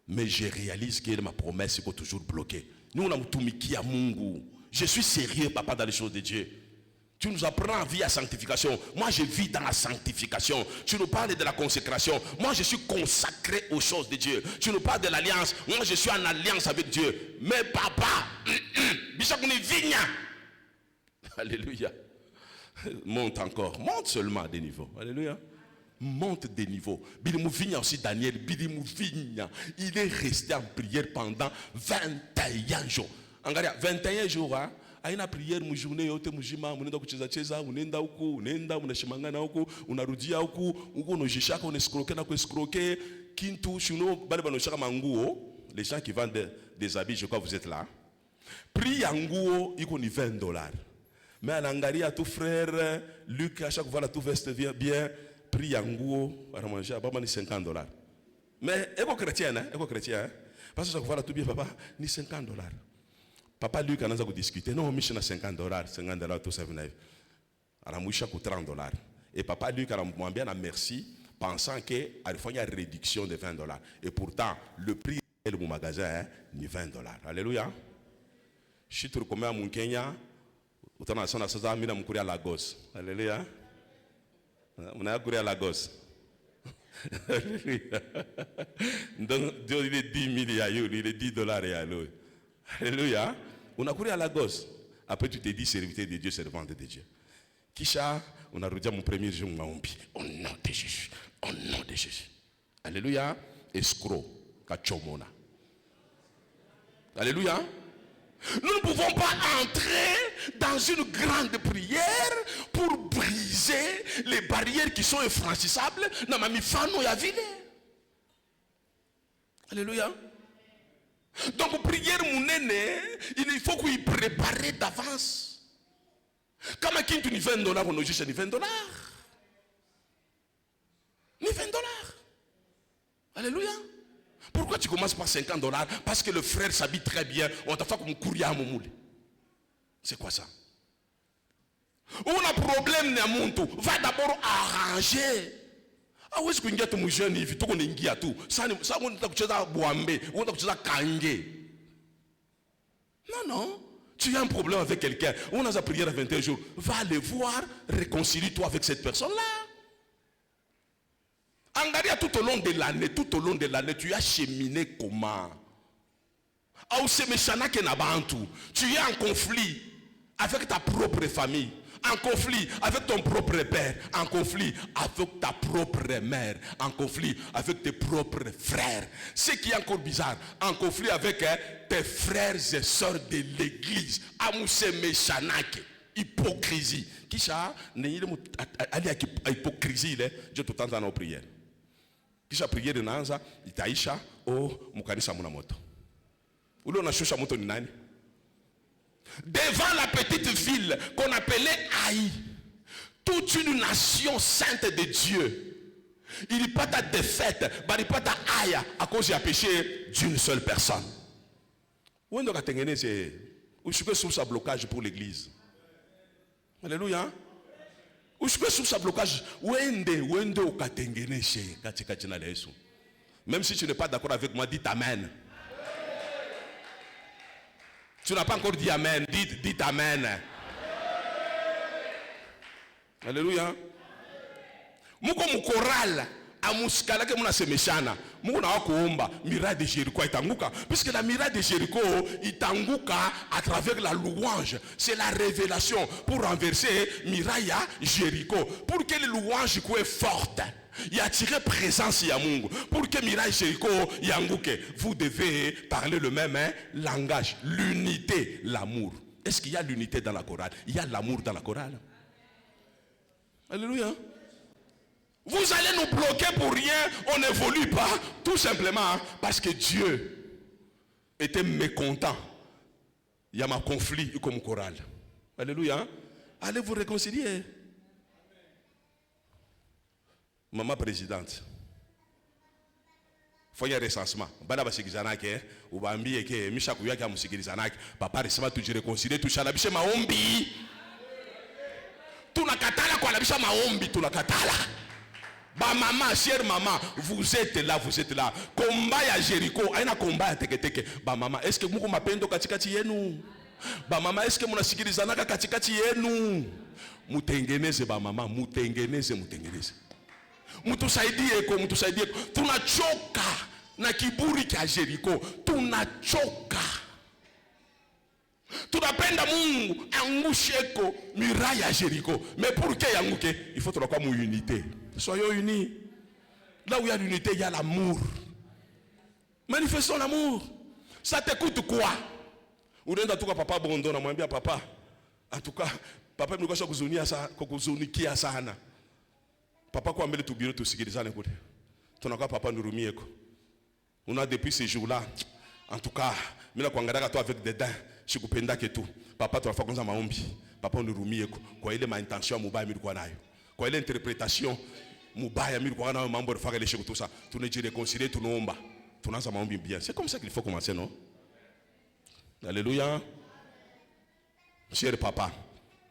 Mais je réalise que ma promesse est toujours bloquée. Nous, on a tout mis à Mungu. Je suis sérieux, papa, dans les choses de Dieu. Tu nous apprends à vivre la sanctification. Moi, je vis dans la sanctification. Tu nous parles de la consécration. Moi, je suis consacré aux choses de Dieu. Tu nous parles de l'alliance. Moi, je suis en alliance avec Dieu. Mais papa, alléluia. Monte encore. Monte seulement à des niveaux. Alléluia. Monte des niveaux. Bilimouvinia aussi, Daniel. Bilimouvinia. Il est resté en prière pendant 21 jours. En 21 jours, hein. Aina prière mu journée yote mujima munenda kucheza cheza unenda huku unenda unashimangana huku unarudia huku huko unojishaka unescroquer na kuescroquer kintu shuno bale banoshaka manguo les gens qui vendent des habits je crois vous êtes là prix ya nguo iko ni $20 mais anangalia tout frère Luc à chaque fois la tout veste bien prix ya nguo para manger baba ni $50 mais eko chrétien parce que chaque fois la tout bien papa ni $50. Papa Luc anaanza kudiscuter. Non, mishi na $50, $50 tout ça venait. Anamwisha ku $30. Et papa Luc anamwambia na merci pensant que alifanya réduction de $20. Et pourtant le prix de mon magasin ni $20. Alléluia. Je suis recommandé à mon Kenya. Utana sana sasa mimi namkuria Lagos. Alléluia. Unakuria Lagos. Alléluia. Donc Dieu il est 10 000 ya yo, il est $10 ya lo. Alléluia. On a couru à Lagos. Après tu te dis serviteur de Dieu, servante de Dieu. Kisha, on a redit mon premier jour maombi. Au nom de Jésus. Au nom de Jésus. Alléluia. Escroc. Kachomona. Alléluia. Nous ne pouvons pas entrer dans une grande prière pour briser les barrières qui sont infranchissables. Alléluia. Donc prière mounene, il faut qu'il prépare d'avance. Comme qui tu ni $20 on a juste ni $20. Ni $20. Alléluia. Pourquoi tu commences par $50? Parce que le frère s'habille très bien, on t'a fait comme courir à mon moule. C'est quoi ça? On a problème na muntu, va d'abord arranger. Ah oui, est-ce que tu es jeune, il faut qu'on ait tout. Ça on t'a kucheza boambe, on t'a kucheza kange. Non. Tu as un problème avec quelqu'un. On a sa prière à 21 jours. Va le voir, réconcilie-toi avec cette personne-là. Angaria tout au long de l'année, tu as cheminé comment? Tu es en conflit avec ta propre famille. En conflit avec ton propre père, en conflit avec ta propre mère, en conflit avec tes propres frères. Ce qui est encore bizarre, en conflit avec tes frères et sœurs de l'église. Amuse méchanake, hypocrisie. Kisha, hypocrisie, Dieu tout le temps dans nos prières. Kisha prière de Nanza, itaisha, oh, mukanisa munamoto. Ule unashusha moto ni nani? Devant la petite ville qu'on appelait Haï, toute une nation sainte de Dieu, il n'y a pas de défaite, il n'y a pas de Haï à cause du péché d'une seule personne. Où est-ce que c'est sous blocage pour l'église? Alléluia. Où est-ce que c'est sous blocage? Même si tu n'es pas d'accord avec moi, dis Amen. Tu n'as pas encore dit Amen. Dites Amen. Alléluia. Muko mukoral amuskala ke muna semeshana. Muko na wakuomba miracle de Jéricho itanguka. Puisque la miracle de Jéricho itanguka à travers la louange. C'est la révélation pour renverser miraille Jéricho. Pour que la louange soit forte. Il y a tiré présence à Mungu. Pour que Miraille Jéricho yanguke, vous devez parler le même langage. L'unité, l'amour. Est-ce qu'il y a l'unité dans la chorale? Il y a l'amour dans la chorale. Alléluia. Vous allez nous bloquer pour rien. On n'évolue pas. Tout simplement parce que Dieu était mécontent. Il y a un conflit comme chorale. Alléluia. Allez vous réconcilier. Maman présidente, faut y avoir recensement. Bana basikizanake, ubambi eke mishaku yake amusikilizanake. Papa resema tu réconcilier tu shalabisha maombi. Tunakatala kwa labisha maombi tunakatala. Ba maman, chère maman, vous êtes là. Combat ya Jéricho, aina combat ya teke teke. Ba maman, est-ce que muko mapendo katikati yenu? Ba mama, est-ce que munasikilizanaka katikati yenu? Mutengeneze ba mama, mutengeneze. Mutusaidie ko. Tunachoka na kiburi cha Jericho. Tunachoka. Tunapenda Mungu angusheko muraille ya Jericho. Mais pour que yanguke, il faut tunakuwa mu unité. Soyons unis. Là où il y a l'unité, il y a l'amour. Manifestons l'amour. Ça t'écoute quoi? Unaenda tu kwa papa Bondo na mwambia papa, en tout cas, papa mnikosha kuzunikia sana. Papa kwa mbele tubiro tusikilizane kule. Tunakuwa papa nurumie ko. On a depuis ces jours-là, en tout cas, mimi nakuangalia toi avec dédain, sikupenda que tout. Papa tunafaa kwanza maombi. Papa nurumie ko. Kwa ile ma intention mubaya nilikuwa nayo. Kwa ile interpretation mubaya nilikuwa nayo mambo ya faka leshe kutosa. Tunajireconcilier tunaomba. Tunaanza maombi bien. C'est comme ça qu'il faut commencer, non? Alléluia. Cher papa,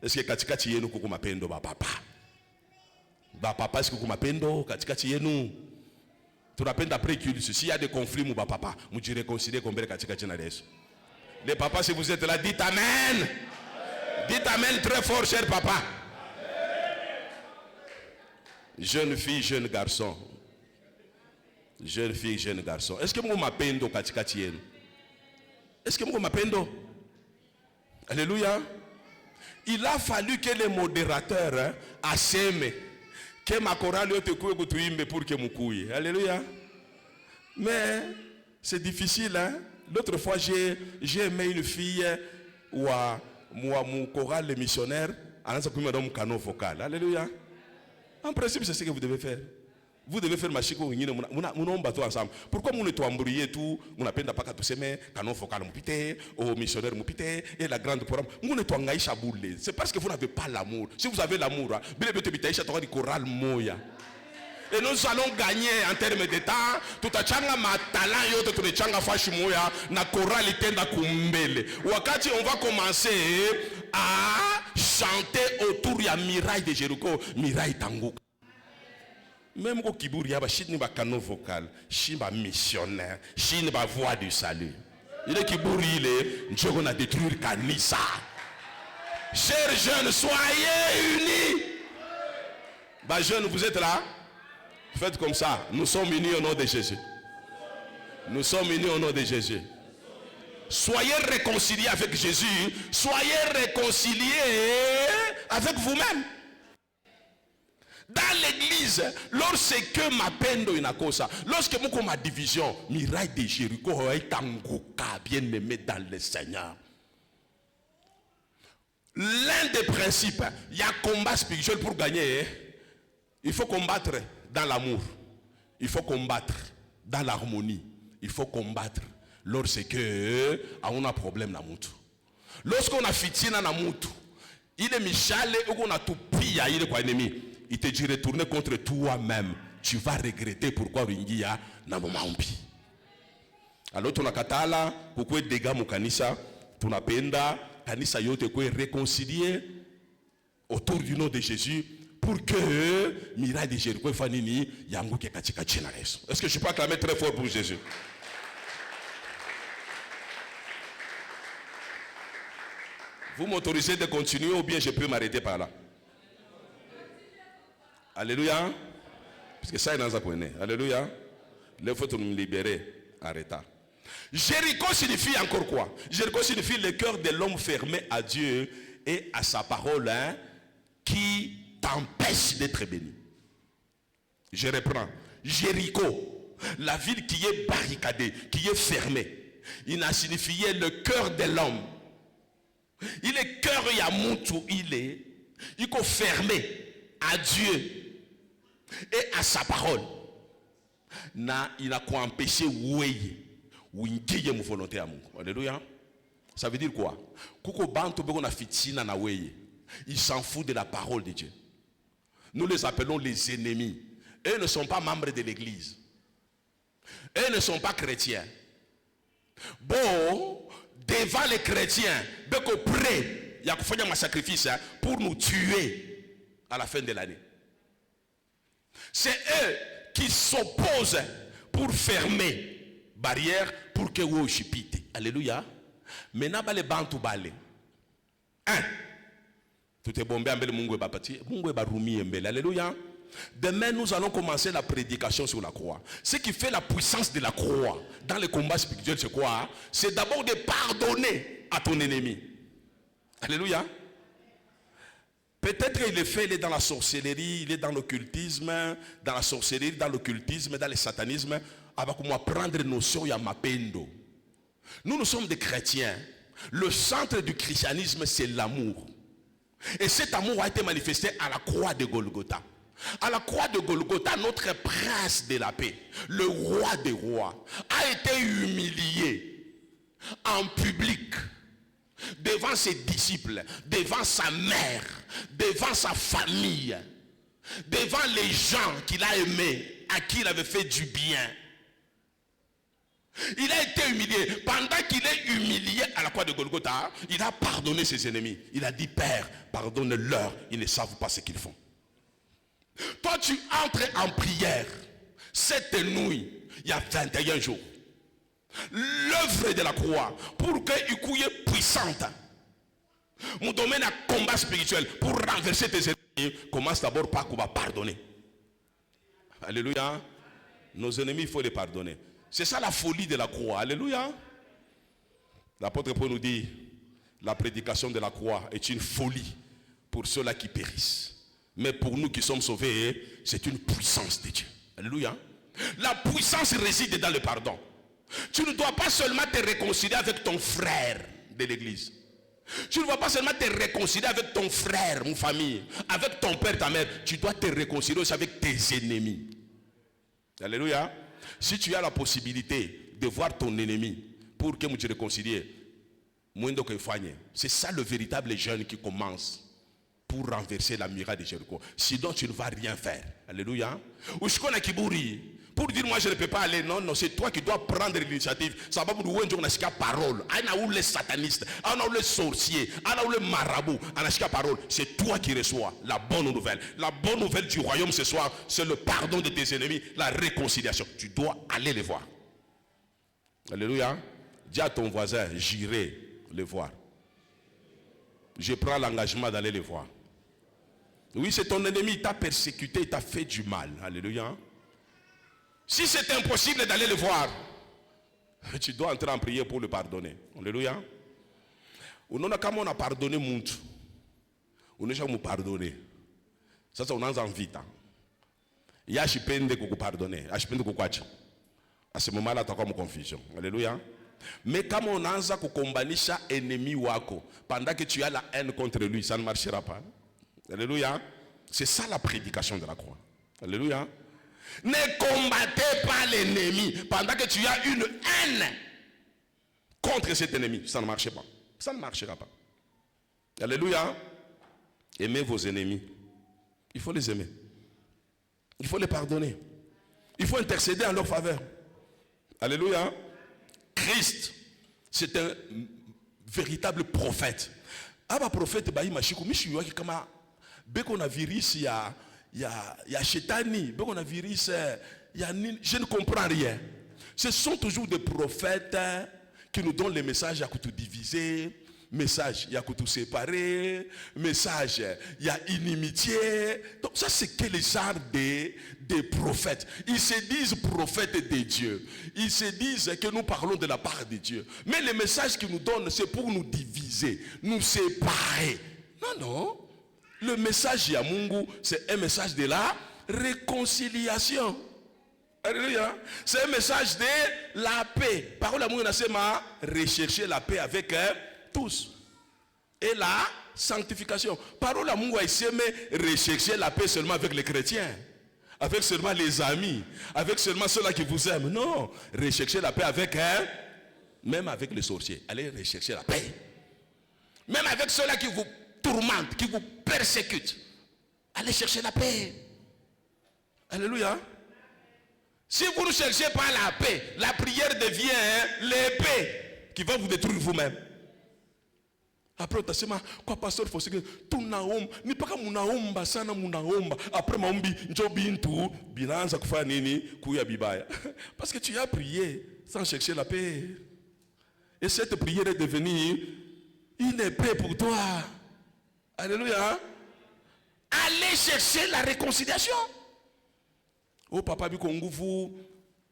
est-ce que katikati yenu kuko mapendo ba papa? Ba papa, est-ce que kuko mapendo katikati yenu? Tunapenda précule. S'il y a des conflits mu ba papa, mu dire réconcilier combien katikati na Yesu. Les papas, si vous êtes là, dites amen. Dites amen très fort, cher papa. Jeune fille, jeune garçon. Jeune fille, jeune garçon. Est-ce que vous m'appendez katikati yenu? Est-ce que vous m'appendez? Alléluia. Il a fallu que les modérateurs assèment que ma chorale te couille pour que moukuye. Alléluia. Mais c'est difficile, hein? L'autre fois j'ai aimé une fille ou mon chorale les missionnaires en ce moment mon canon vocal. Alléluia. En principe c'est ce que vous devez faire. Vous devez faire machiko ngine munomba to ensemble. Pourquoi nous ne t'embrouiller tout, on appelle pas tout semer canon vocal mupité au missionnaire mupité et la grande programme. Nous ne t'engaïcha boule. C'est parce que vous n'avez pas l'amour. Si vous avez l'amour, bile bete bitaïcha to di choral moya. Et nous allons gagner en termes de temps. Tout a changa ma talent yote tu ne changa fashi moya na choral itenda kumbele. Wakati on va commencer à chanter autour ya miraille de Jericho, miraille tanguka. Même au kiburi yaba chini ba canon vocal, chini ba missionnaire, chini ba voix du salut. Il est kiburi il est Dieu a détruire kanisa. Chers jeunes, soyez unis. Bah jeunes, vous êtes là? Faites comme ça. Nous sommes unis au nom de Jésus. Nous sommes unis au nom de Jésus. Soyez réconciliés avec Jésus. Soyez réconciliés avec vous-même. Dans l'église, lorsque ma peine inakosa, lorsque ma division, miraille de Jéricho est tanguka, bien aimé dans le Seigneur. L'un des principes, il y a combat spirituel pour gagner. Il faut combattre dans l'amour. Il faut combattre dans l'harmonie. Il faut combattre lorsque on a un problème dans mutu. Lorsqu'on a fitina dans mutu, il est michale ou qu'on a tout pillé, il est quoi ennemi. Il te dit retourner contre toi-même. Tu vas regretter pourquoi ringia na momampi. Alors tu nakatala pourquoi dégâts mu kanisa, tu napenda kanisa yote kwa réconcilier autour du nom de Jésus pour que miraille de Jéricho fanini yanguke katika jina la Yesu. Est-ce que je peux acclamer très fort pour Jésus? Vous m'autorisez de continuer ou bien je peux m'arrêter par là? Alléluia. Parce que ça est dans un point. Alléluia. Il faut nous libérer. Arrêtez. Jéricho signifie encore quoi? Jéricho signifie le cœur de l'homme fermé à Dieu et à sa parole, hein, qui t'empêche d'être béni. Je reprends. Jéricho, la ville qui est barricadée, qui est fermée, il a signifié le cœur de l'homme. Il est cœur yamutu, il est fermé à Dieu et à sa parole. Il a quoi empêché wingiye mu volonté ya Mungu. Alléluia. Ça veut dire quoi? Kuko bantu beko na fitina na weye. Ils s'en foutent de la parole de Dieu. Nous les appelons les ennemis. Eux ne sont pas membres de l'église. Eux ne sont pas chrétiens. Bon, devant les chrétiens, beko prêt, il y a kufanya un sacrifice pour nous tuer à la fin de l'année. C'est eux qui s'opposent pour fermer barrière pour que vous chipite. Alléluia. Maintenant, les bantu balé. Hein? Tout est bombé en belle mungu bapati. Mungu barumi mbele. Alléluia. Demain, nous allons commencer la prédication sur la croix. Ce qui fait la puissance de la croix dans les combats spirituels, c'est quoi? C'est d'abord de pardonner à ton ennemi. Alléluia. Peut-être il est fait, il est dans la sorcellerie, il est dans l'occultisme, dans la sorcellerie, dans l'occultisme, dans le satanisme. Avec moi, prendre notion, il y a mapendo. Nous sommes des chrétiens. Le centre du christianisme, c'est l'amour. Et cet amour a été manifesté à la croix de Golgotha. À la croix de Golgotha, notre prince de la paix, le roi des rois, a été humilié en public devant ses disciples, devant sa mère, devant sa famille, devant les gens qu'il a aimés, à qui il avait fait du bien. Il a été humilié. Pendant qu'il est humilié à la croix de Golgotha, il a pardonné ses ennemis. Il a dit, Père, pardonne-leur, ils ne savent pas ce qu'ils font. Toi, tu entres en prière cette nuit, il y a 21 jours. L'œuvre de la croix, pour qu'elle soit puissante, mon domaine à combat spirituel, pour renverser tes ennemis, commence d'abord par pardonner. Alléluia. Nos ennemis, il faut les pardonner. C'est ça la folie de la croix. Alléluia. L'apôtre Paul nous dit, la prédication de la croix est une folie pour ceux-là qui périssent. Mais pour nous qui sommes sauvés, c'est une puissance de Dieu. Alléluia. La puissance réside dans le pardon. Tu ne dois pas seulement te réconcilier avec ton frère de l'église. Tu ne dois pas seulement te réconcilier avec ton frère, mon famille, avec ton père, ta mère. Tu dois te réconcilier aussi avec tes ennemis. Alléluia. Si tu as la possibilité de voir ton ennemi pour que tu te réconcilies, c'est ça le véritable jeûne qui commence pour renverser la muraille de Jéricho. Sinon, tu ne vas rien faire. Alléluia. Pour dire, moi, je ne peux pas aller. Non, non, c'est toi qui dois prendre l'initiative. Ça va pour nous dire, parole. On a les satanistes, on a les sorciers, on a les marabouts, on a parole. C'est toi qui reçois la bonne nouvelle. La bonne nouvelle du royaume ce soir, c'est le pardon de tes ennemis, la réconciliation. Tu dois aller les voir. Alléluia. Dis à ton voisin, j'irai les voir. Je prends l'engagement d'aller les voir. Oui, c'est ton ennemi, il t'a persécuté, il t'a fait du mal. Alléluia. Si c'est impossible d'aller le voir, tu dois entrer en prière pour le pardonner. Alléluia. On a pardonné Muntu. On a jamais pardonné. Ça, on a envie. Il y a qui peine pardonner. À ce moment-là, tu as comme confusion. Alléluia. Mais comme on a un combattre ennemi wako, pendant que tu as la haine contre lui, ça ne marchera pas. Alléluia. C'est ça la prédication de la croix. Alléluia. Ne combattez pas l'ennemi pendant que tu as une haine contre cet ennemi. Ça ne marchera pas. Ça ne marchera pas. Alléluia. Aimez vos ennemis. Il faut les aimer. Il faut les pardonner. Il faut intercéder en leur faveur. Alléluia. Christ, c'est un véritable prophète. Aba prophète bayi mashiku mishiwa kama beko na virus ya chetani, beko na virus je ne comprends rien. Ce sont toujours des prophètes qui nous donnent les messages à tout diviser, message il y a tout séparer, message il y a inimitié. Donc ça c'est quel genre des prophètes. Ils se disent prophètes de Dieu. Ils se disent que nous parlons de la part de Dieu. Mais les messages qu'ils nous donnent, c'est pour nous diviser, nous séparer. Non, non. Le message Yamungu, c'est un message de la réconciliation. Alléluia. C'est un message de la paix. Parole à Mungu nasema rechercher la paix avec tous. Et la sanctification. Parole à Mungu aiseme rechercher la paix seulement avec les chrétiens. Avec seulement les amis, avec seulement ceux-là qui vous aiment. Non, recherchez la paix avec même avec les sorciers. Allez rechercher la paix. Même avec ceux-là qui vous tourmentent, qui vous persécutent. Allez chercher la paix. Alléluia. Si vous ne cherchez pas la paix, la prière devient l'épée qui va vous détruire vous-même. Après utasema kwa pastor Fosike tunaomba ni paka munaomba sana munaomba après maombi njo bintu binaanza kufanya nini kuya bibaya parce que tu as prié sans chercher la paix Et cette prière est devenue une épée pour toi. Alléluia. Allez chercher la réconciliation. Oh papa, vous,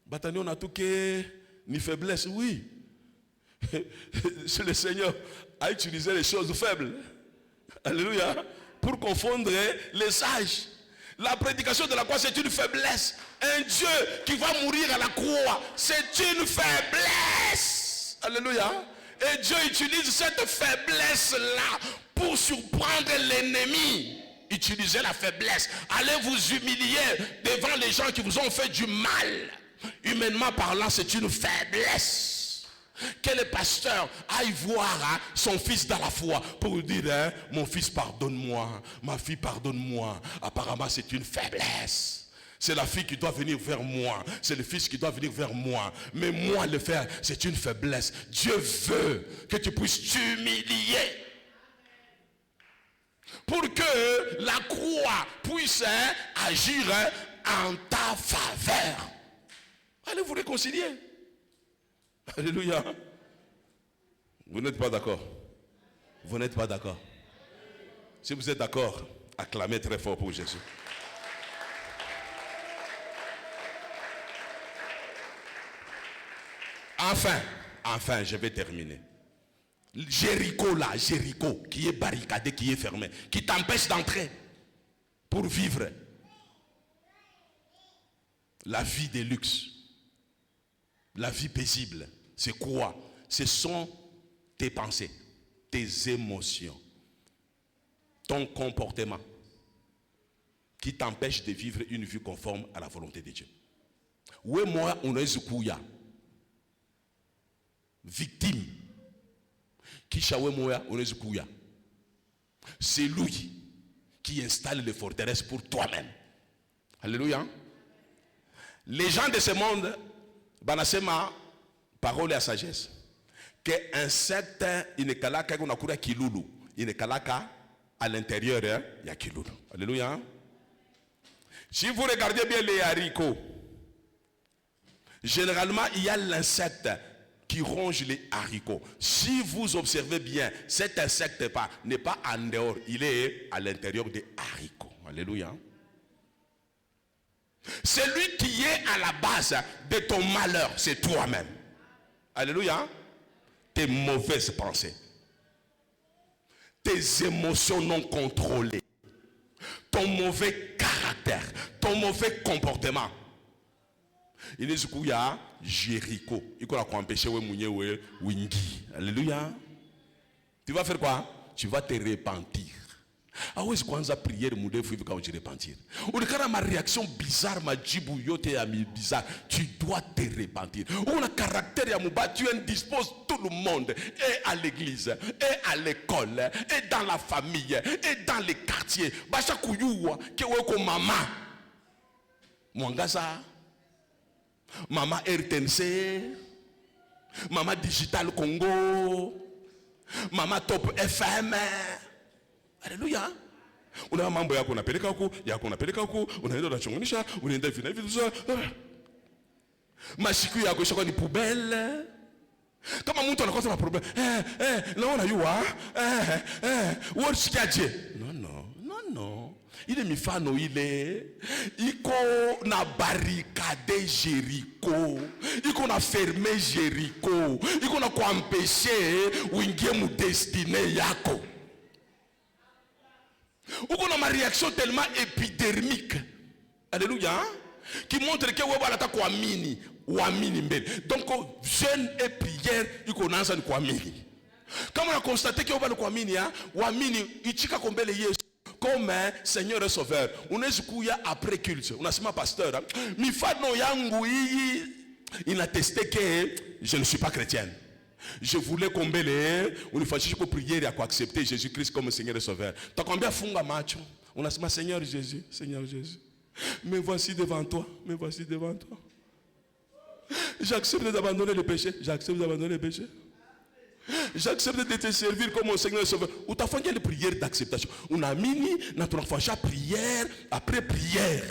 bataillon a tout que ni faiblesse, oui. Le Seigneur a utilisé les choses faibles. Alléluia. Pour confondre les sages. La prédication de la croix, c'est une faiblesse. Un Dieu qui va mourir à la croix, c'est une faiblesse. Alléluia. Et Dieu utilise cette faiblesse-là pour surprendre l'ennemi. Utilisez la faiblesse. Allez vous humilier devant les gens qui vous ont fait du mal. Humainement parlant, c'est une faiblesse. Que le pasteur aille voir son fils dans la foi pour lui dire, mon fils pardonne-moi, ma fille pardonne-moi. Apparemment c'est une faiblesse. C'est la fille qui doit venir vers moi, c'est le fils qui doit venir vers moi. Mais moi le faire, c'est une faiblesse. Dieu veut que tu puisses t'humilier pour que la croix puisse agir en ta faveur. Allez vous réconcilier. Alléluia. Vous n'êtes pas d'accord? Vous n'êtes pas d'accord? Si vous êtes d'accord, acclamez très fort pour Jésus. Enfin, je vais terminer. Jéricho là, Jéricho, qui est barricadé, qui est fermé, qui t'empêche d'entrer pour vivre la vie de luxe. La vie paisible, c'est quoi? Ce sont tes pensées, tes émotions, ton comportement qui t'empêche de vivre une vie conforme à la volonté de Dieu. Oui, moi, on est Zouκouya, victime. Qui chawe moi, on est Zoucouya. C'est lui qui installe les forteresses pour toi-même. Alléluia. Les gens de ce monde, banasema parole à sagesse que insecte inekalaka kuna kura kilulu inekalaka à l'intérieur il y a kilulu. Alléluia. Si vous regardez bien les haricots, généralement il y a l'insecte qui ronge les haricots. Si vous observez bien, cet insecte n'est pas en dehors, il est à l'intérieur des haricots. Alléluia. Celui qui est à la base de ton malheur, c'est toi-même. Alléluia. Tes mauvaises pensées, tes émotions non contrôlées, ton mauvais caractère, ton mauvais comportement. Il est il y a Jéricho. Il faut empêcher Wingi. Alléluia. Tu vas faire quoi? Tu vas te repentir. Ah oui, quand on prière, il faut te repentir. Ma réaction bizarre, ma djibou yote bizarre. Tu dois te repentir. On a caractère ya mouba, tu indisposes tout le monde, et à l'église, et à l'école, et dans la famille, et dans les quartiers. Bacha kuyuwa, ke weko mama. Mwangasa, mama RTNC, mama Digital Congo, mama Top FM. Alléluia. Una mambo yako unapeleka huku, yako unapeleka huku, unaenda unachonganisha, unaenda hivi na hivi tu. Mashiku yako ishakuwa ni poubelle. Kama mtu anakosa ma problem, naona yua, wewe sikiaje? Non. Ile mifano ile iko na barricade Jéricho, iko na fermer Jéricho, iko na kuempêcher uingie mu destinée yako. Ou qu'on a ma réaction tellement épidermique. Alléluia. Qui montre que vous avez quoi mini ou amini mbele. Donc jeûne et prière, il commence à quoi mini. Comme on a constaté que vous avez quoi mini ou amini, il chika kombele Yesu comme Seigneur et Sauveur. On est zoukuya après culte. On a seulement pasteur. Mi fano yangu il a testé que je ne suis pas chrétienne. Je voulais combler, on ne fâche pour prier et à quoi accepter Jésus-Christ comme Seigneur et Sauveur. T'as combien funga macho? On a dit Seigneur Jésus, me voici devant toi, J'accepte d'abandonner le péché, J'accepte de te servir comme mon Seigneur et Sauveur. Ou t'as fait une prière d'acceptation. On a mis notre enfant prière après prière.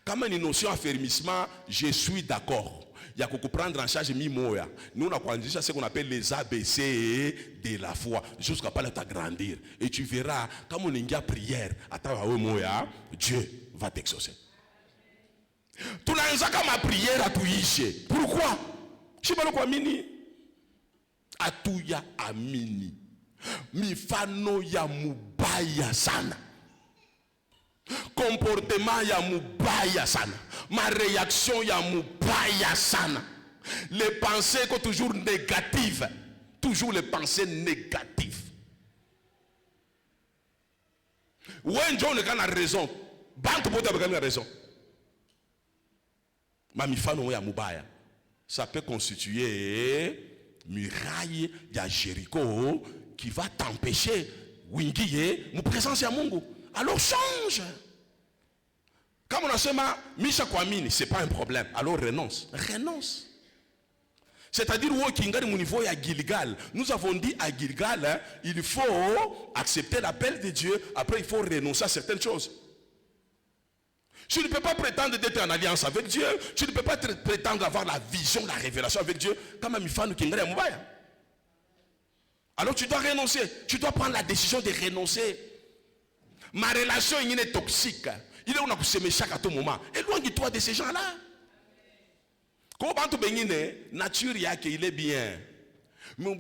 Comme une notion d'affermissement, je suis d'accord. Il y a que prendre en charge mimoya. Nous, on a conduit ce qu'on appelle les ABC de la foi. Jusqu'à pas t'agrandir. Et tu verras, comme on a prière, à ta moya, Dieu va t'exaucer. Tu n'as pas ma prière à tuicher. Pourquoi? Je sais pas quoi mini. Atuya amini. Mifano ya mubaya sana. Comportement ya mubaya sana. Ma réaction ya mubaya sana. Les pensées sont toujours négatives. Toujours les pensées négatives. When John a raison. Bantu pote a raison. Ma mifano ya mubaya. Ça peut constituer muraille ya Jéricho qui va t'empêcher wingiye mu présence ya Mungu. Alors change. Comme on a sema misha kwamini, c'est pas un problème. Alors renonce. Renonce. C'est-à-dire qui est au niveau à Gilgal. Nous avons dit à Gilgal, hein, il faut accepter l'appel de Dieu. Après, il faut renoncer à certaines choses. Tu ne peux pas prétendre d'être en alliance avec Dieu. Tu ne peux pas prétendre avoir la vision, la révélation avec Dieu. Comme un fan qui est mobile. Alors tu dois renoncer. Tu dois prendre la décision de renoncer. Ma relation est toxique. Il est on a pu s'aimer chaque à tout moment. Éloigne-toi de ces gens-là. Quand tu es nature yake il est bien. Mais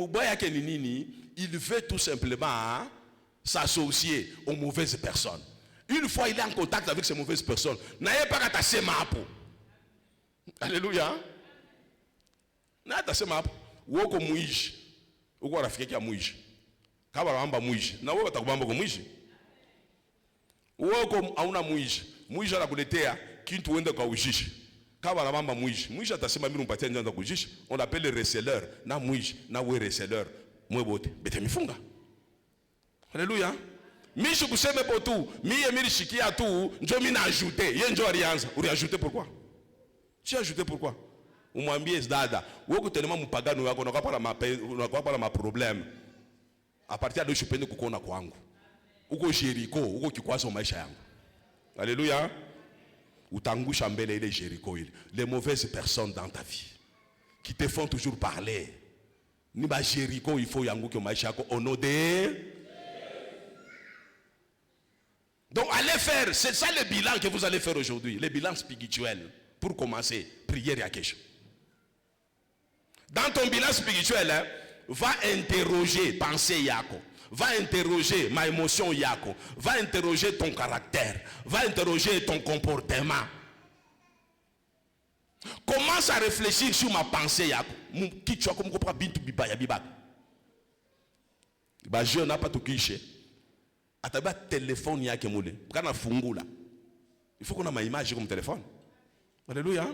il veut tout simplement s'associer aux mauvaises personnes. Une fois il est en contact avec ces mauvaises personnes, n'ayez pas qu'à semapo. Alléluia. N'ayez pas semapo. Woko muishi. Uko rafiki ya muishi. Kaba bamba muishi. Na wewe utakubamba kwa muishi. Woko hauna muishi. Muishi anakuletea kitu uende kwa ushishi. Kaba bamba muishi. Muishi atasema mimi nimpatie njia za kujisha. On l'appelle le receleur. Na muishi, na we receleur. Mwebote. Bete mifunga. Alléluia. Mishi kuseme po tu, miye mili shikia tu, njo mi na ajouté, ye njo alianza. Uri ajouté pourquoi? Tu as ajouté pourquoi? Umwambie dada, woko tenema mpagano yako, unakuwa pala ma problème. A partir de chupende kukona kwangu. Uko Jéricho, uko kikwazo maisha yangu. Alléluia. Utangusha mbele ile Jéricho ile. Les mauvaises personnes dans ta vie qui te font toujours parler. Ni ba Jéricho il faut yangu ke maisha yako au nom de. Donc allez faire, c'est ça le bilan que vous allez faire aujourd'hui, le bilan spirituel. Pour commencer, prière et question. Dans ton bilan spirituel, hein, va interroger pensée yako, va interroger ma émotion yako, va interroger ton caractère, va interroger ton comportement. Commence à réfléchir sur ma pensée yako. Qui tu as comme comprendre bintu bibaya bibak. Ba je n'a pas tout quiché. Ataba téléphone yake moule. Kana fungula. Il faut qu'on ait ma image comme téléphone. Alléluia.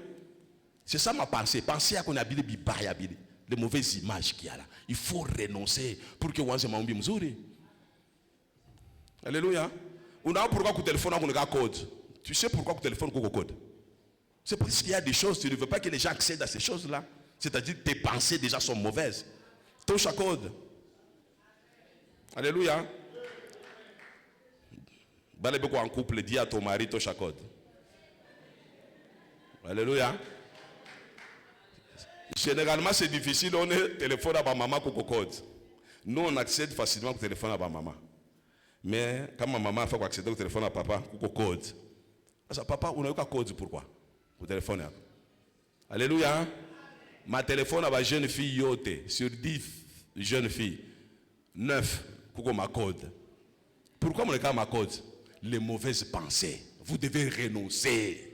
C'est ça ma pensée. Pensée à qu'on a habillé bibaya habillé. Les mauvaises images qu'il y a là. Il faut renoncer pour que wanze maombi mzuri. Alléluia. On a pourquoi que téléphone on a code. Tu sais pourquoi que téléphone on a code? C'est parce qu'il y a des choses, tu ne veux pas que les gens accèdent à ces choses-là. C'est-à-dire que tes pensées déjà sont mauvaises. Touche à code. Alléluia. Balé beaucoup en couple, dis à ton mari, touche à code. Alléluia. Généralement, c'est difficile, on est téléphone à ma maman pour code. Nous, on accède facilement au téléphone à ma maman. Mais quand ma maman fait accéder au téléphone à papa, pour code. Alors, papa, on a eu qu'à code pourquoi? Au téléphone. Alléluia. Ma téléphone à ma jeune fille yote, sur 10 jeunes filles, 9 pour ma code. Pourquoi mon cas ma code? Les mauvaises pensées. Vous devez renoncer.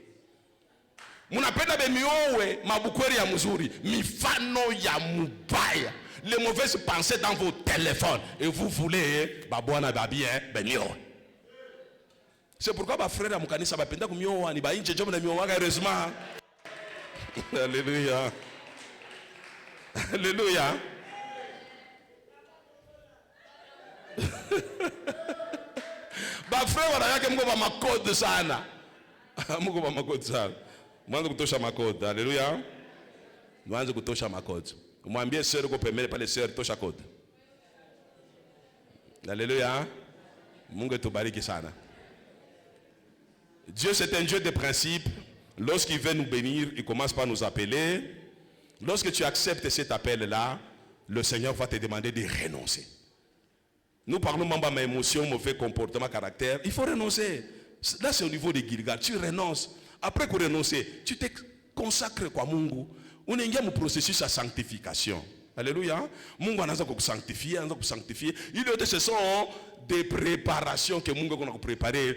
Mon appel à Bemiowe, ma boukweri ya muzuri, mifano ya mubaya. Les mauvaises pensées dans vos téléphones. Et vous voulez, babouana babi, Bemio. C'est pourquoi ma frère a mon canisa va penda comme yo, ni ba inche job na mio waga heureusement. Alléluia. Alléluia. Ba frère wala yake mko ba makode sana. Mko ba makode sana. Mwanzo kutosha makode. Alléluia. Mwanzo kutosha makode. Mwambie sœur uko pembeni pale sœur tosha code. Alléluia. Mungu tubariki sana. Dieu c'est un Dieu de principe. Lorsqu'il veut nous bénir, il commence par nous appeler Lorsque tu acceptes cet appel-là, le Seigneur va te demander de renoncer. Nous parlons même de mes émotions, mauvais comportement, caractère. Il faut renoncer. Là, c'est au niveau de Gilgal. Tu renonces. Après que renoncer, tu te consacres kwa Mungu. On est un processus de sanctification. Alléluia. Mungu anaanza kusanctifier, Il y a ce sont des préparations que Mungu a préparées.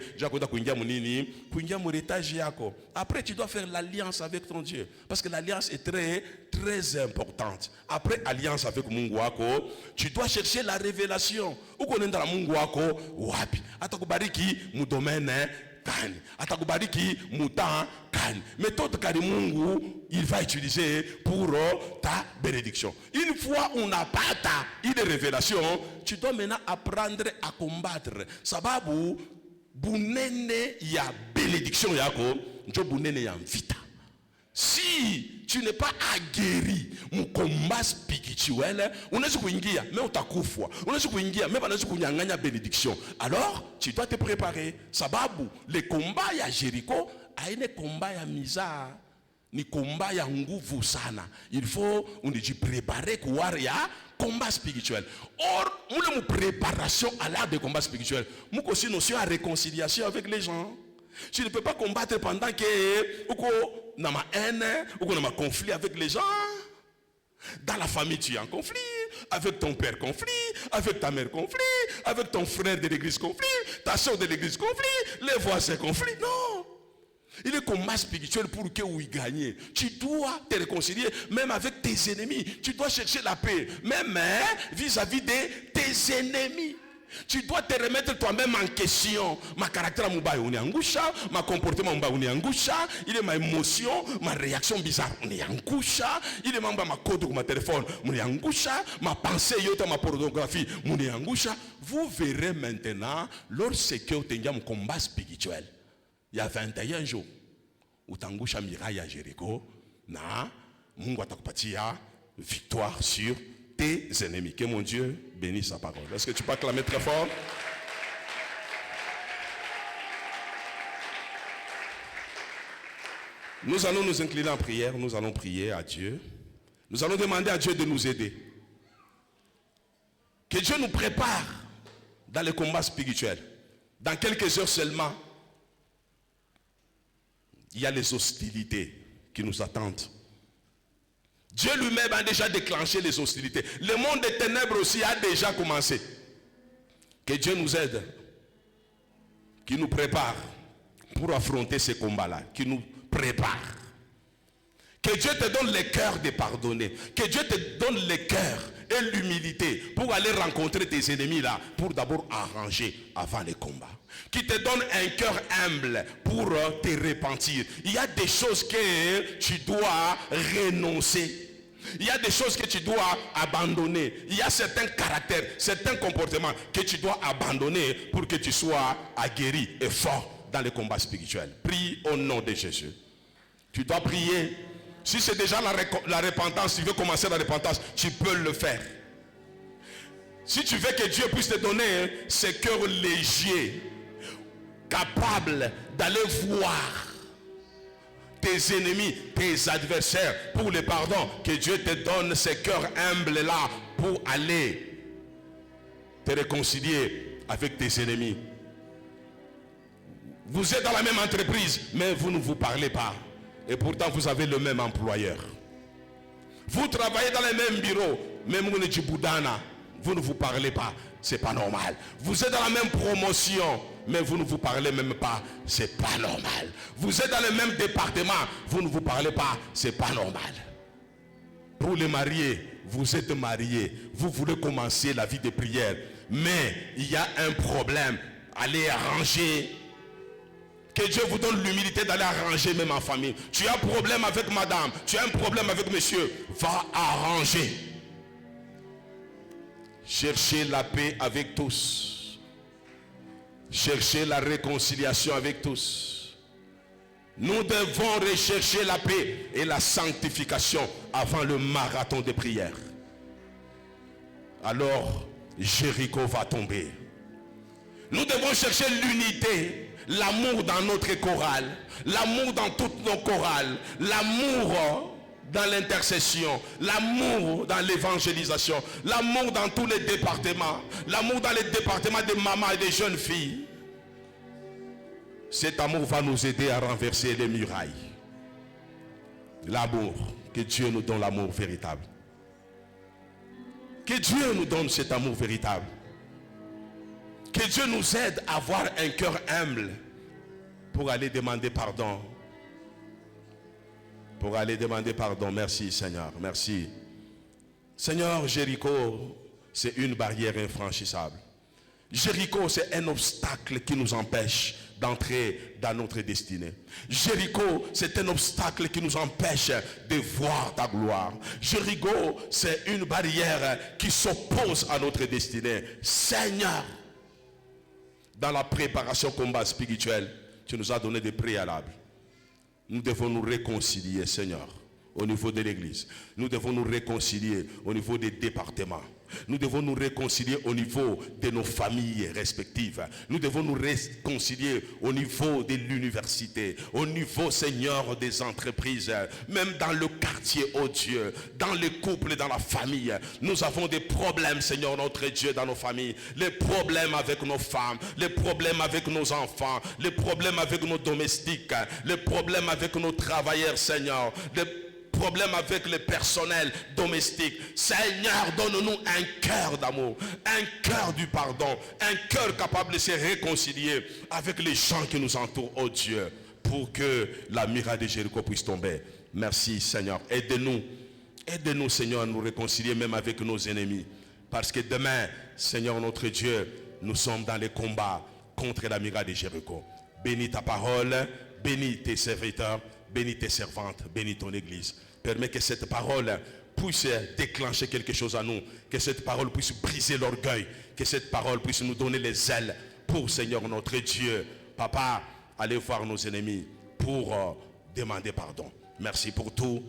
Après, tu dois faire l'alliance avec ton Dieu. Parce que l'alliance est très, très importante. Après alliance avec Mungu wako, tu dois chercher la révélation. Où connaître Mungu wako, wapi. Atakubariki mu domaine kani. Atakubariki mu temps kani. Méthode kani Mungu, il va utiliser pour ta bénédiction. Une fois on n'a pas une révélation, tu dois maintenant apprendre à combattre. Sababu bunene ya bénédiction yako, njo bunene ya vita. Si tu n'es pas aguerri mon combat spirituel, unaweza kuingia mais utakufa. Unaweza kuingia mais banaweza kunyang'anya bénédiction. Alors, tu dois te préparer. Sababu le combat ya Jéricho haine combat ya miza, ni combat ya nguvu sana. Il faut préparer kwa ya combat spirituel. Or, nous préparation à l'art de combat spirituel. Nous aussi notion à réconciliation avec les gens. Tu ne peux pas combattre pendant que tu as ma haine, ou tu as un conflit avec les gens. Dans la famille, tu es en conflit. Avec ton père, conflit. Avec ta mère, conflit. Avec ton frère de l'église, conflit. Ta soeur de l'église, conflit. Les voisins, conflit. Non. Il est combat spirituel pour que vous gagnez. Tu dois te réconcilier même avec tes ennemis. Tu dois chercher la paix. Même vis-à-vis de tes ennemis. Tu dois te remettre toi-même en question. Ma caractère moubaye uniangusha, ma comportement moubaye uniangusha, il est ma émotion, ma réaction bizarre uniangusha, il est ma code ou ma téléphone uniangusha, ma pensée yota ma pornographie uniangusha. Vous verrez maintenant lorsque tu as un combat spirituel. Il y a 21 jours où t'angusha miraille à Jéricho, na Mungu atakupatia victoire sur tes ennemis. Que mon Dieu bénisse sa parole. Est-ce que tu peux acclamer très fort? Nous allons nous incliner en prière. Nous allons prier à Dieu. Nous allons demander à Dieu de nous aider. Que Dieu nous prépare dans le combat spirituel. Dans quelques heures seulement, il y a les hostilités qui nous attendent. Dieu lui-même a déjà déclenché les hostilités. Le monde des ténèbres aussi a déjà commencé. Que Dieu nous aide, qui nous prépare pour affronter ces combats-là, qui nous prépare. Que Dieu te donne le cœur de pardonner. Que Dieu te donne le cœur et l'humilité pour aller rencontrer tes ennemis là, pour d'abord arranger avant les combats. Qui te donne un cœur humble pour te repentir. Il y a des choses que tu dois renoncer. Il y a des choses que tu dois abandonner. Il y a certains caractères, certains comportements que tu dois abandonner pour que tu sois aguerri et fort dans le combat spirituel. Prie au nom de Jésus. Tu dois prier. Si c'est déjà la repentance, tu veux commencer la repentance, tu peux le faire. Si tu veux que Dieu puisse te donner ce cœur léger, capable d'aller voir tes ennemis, tes adversaires pour le pardon, que Dieu te donne ce cœur humble là pour aller te réconcilier avec tes ennemis. Vous êtes dans la même entreprise, mais vous ne vous parlez pas. Et pourtant vous avez le même employeur. Vous travaillez dans le même bureau, mais vous ne vous parlez pas. C'est pas normal. Vous êtes dans la même promotion, mais vous ne vous parlez même pas. C'est pas normal. Vous êtes dans le même département, vous ne vous parlez pas. C'est pas normal. Pour les mariés, vous êtes mariés, vous voulez commencer la vie de prière, mais il y a un problème. Allez arranger. Que Dieu vous donne l'humilité d'aller arranger même en famille. Tu as un problème avec madame, tu as un problème avec monsieur, va arranger. Cherchez la paix avec tous. Cherchez la réconciliation avec tous. Nous devons rechercher la paix et la sanctification avant le marathon de prière. Alors, Jéricho va tomber. Nous devons chercher l'unité, l'amour dans notre chorale, l'amour dans toutes nos chorales, l'amour dans l'intercession, l'amour dans l'évangélisation, l'amour dans tous les départements, l'amour dans les départements des mamans et des jeunes filles. Cet amour va nous aider à renverser les murailles. L'amour, que Dieu nous donne l'amour véritable. Que Dieu nous donne cet amour véritable. Que Dieu nous aide à avoir un cœur humble pour aller demander pardon. Pour aller demander pardon. Merci Seigneur, merci. Seigneur, Jéricho, c'est une barrière infranchissable. Jéricho, c'est un obstacle qui nous empêche d'entrer dans notre destinée. Jéricho, c'est un obstacle qui nous empêche de voir ta gloire. Jéricho, c'est une barrière qui s'oppose à notre destinée. Seigneur, dans la préparation combat spirituel, tu nous as donné des préalables. Nous devons nous réconcilier, Seigneur, au niveau de l'église. Nous devons nous réconcilier au niveau des départements. Nous devons nous réconcilier au niveau de nos familles respectives. Nous devons nous réconcilier au niveau de l'université, au niveau, Seigneur, des entreprises, même dans le quartier, oh Dieu, dans les couples, dans la famille. Nous avons des problèmes, Seigneur, notre Dieu, dans nos familles. Les problèmes avec nos femmes, les problèmes avec nos enfants, les problèmes avec nos domestiques, les problèmes avec nos travailleurs, Seigneur, les problème avec le personnel domestique. Seigneur, donne-nous un cœur d'amour, un cœur du pardon, un cœur capable de se réconcilier avec les gens qui nous entourent, oh Dieu, pour que la muraille de Jéricho puisse tomber. Merci Seigneur, aide-nous. Aide-nous Seigneur à nous réconcilier même avec nos ennemis. Parce que demain, Seigneur notre Dieu, nous sommes dans les combats contre la muraille de Jéricho. Bénis ta parole, bénis tes serviteurs, bénis tes servantes, bénis ton église. Permets que cette parole puisse déclencher quelque chose à nous. Que cette parole puisse briser l'orgueil. Que cette parole puisse nous donner les ailes pour, Seigneur notre Dieu. Papa, allez voir nos ennemis pour demander pardon. Merci pour tout.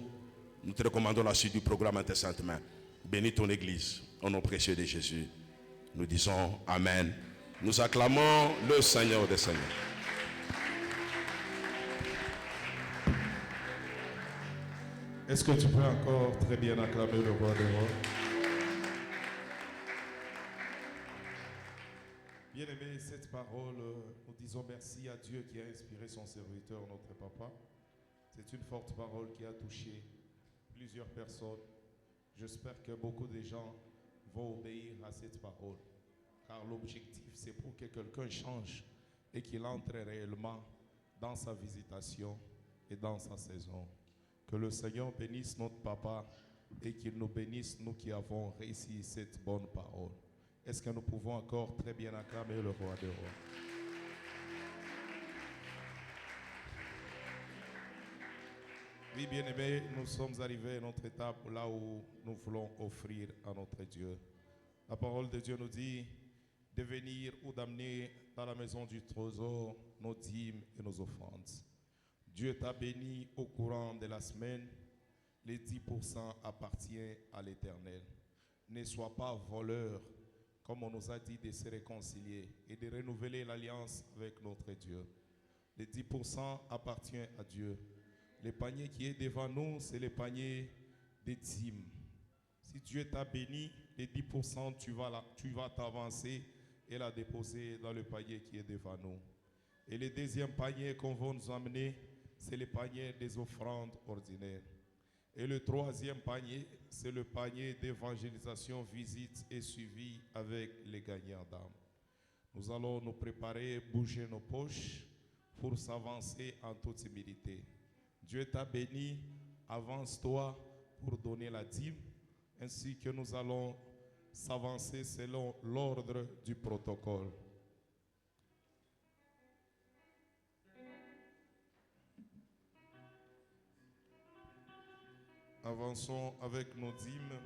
Nous te recommandons la suite du programme à tes saintes mains. Bénis ton église. Au nom précieux de Jésus. Nous disons Amen. Nous acclamons le Seigneur des Seigneurs. Est-ce que tu peux encore très bien acclamer le roi des rois? Bien-aimé, cette parole, nous disons merci à Dieu qui a inspiré son serviteur, notre papa. C'est une forte parole qui a touché plusieurs personnes. J'espère que beaucoup de gens vont obéir à cette parole. Car l'objectif, c'est pour que quelqu'un change et qu'il entre réellement dans sa visitation et dans sa saison. Que le Seigneur bénisse notre papa et qu'il nous bénisse, nous qui avons réussi cette bonne parole. Est-ce que nous pouvons encore très bien acclamer le roi des rois? Oui, bien-aimés, nous sommes arrivés à notre étape là où nous voulons offrir à notre Dieu. La parole de Dieu nous dit de venir ou d'amener dans la maison du trésor nos dîmes et nos offrandes. Dieu t'a béni au courant de la semaine. Les 10% appartiennent à l'Éternel. Ne sois pas voleur, comme on nous a dit de se réconcilier et de renouveler l'alliance avec notre Dieu. Les 10% appartiennent à Dieu. Le panier qui est devant nous, c'est le panier des dîmes. Si Dieu t'a béni, les 10%, tu vas t'avancer et la déposer dans le panier qui est devant nous. Et le deuxième panier qu'on va nous amener, c'est le panier des offrandes ordinaires. Et le troisième panier, c'est le panier d'évangélisation, visite et suivi avec les gagnants d'âme. Nous allons nous préparer, bouger nos poches pour s'avancer en toute humilité. Dieu t'a béni, avance-toi pour donner la dîme, ainsi que nous allons s'avancer selon l'ordre du protocole. Avançons avec nos dîmes.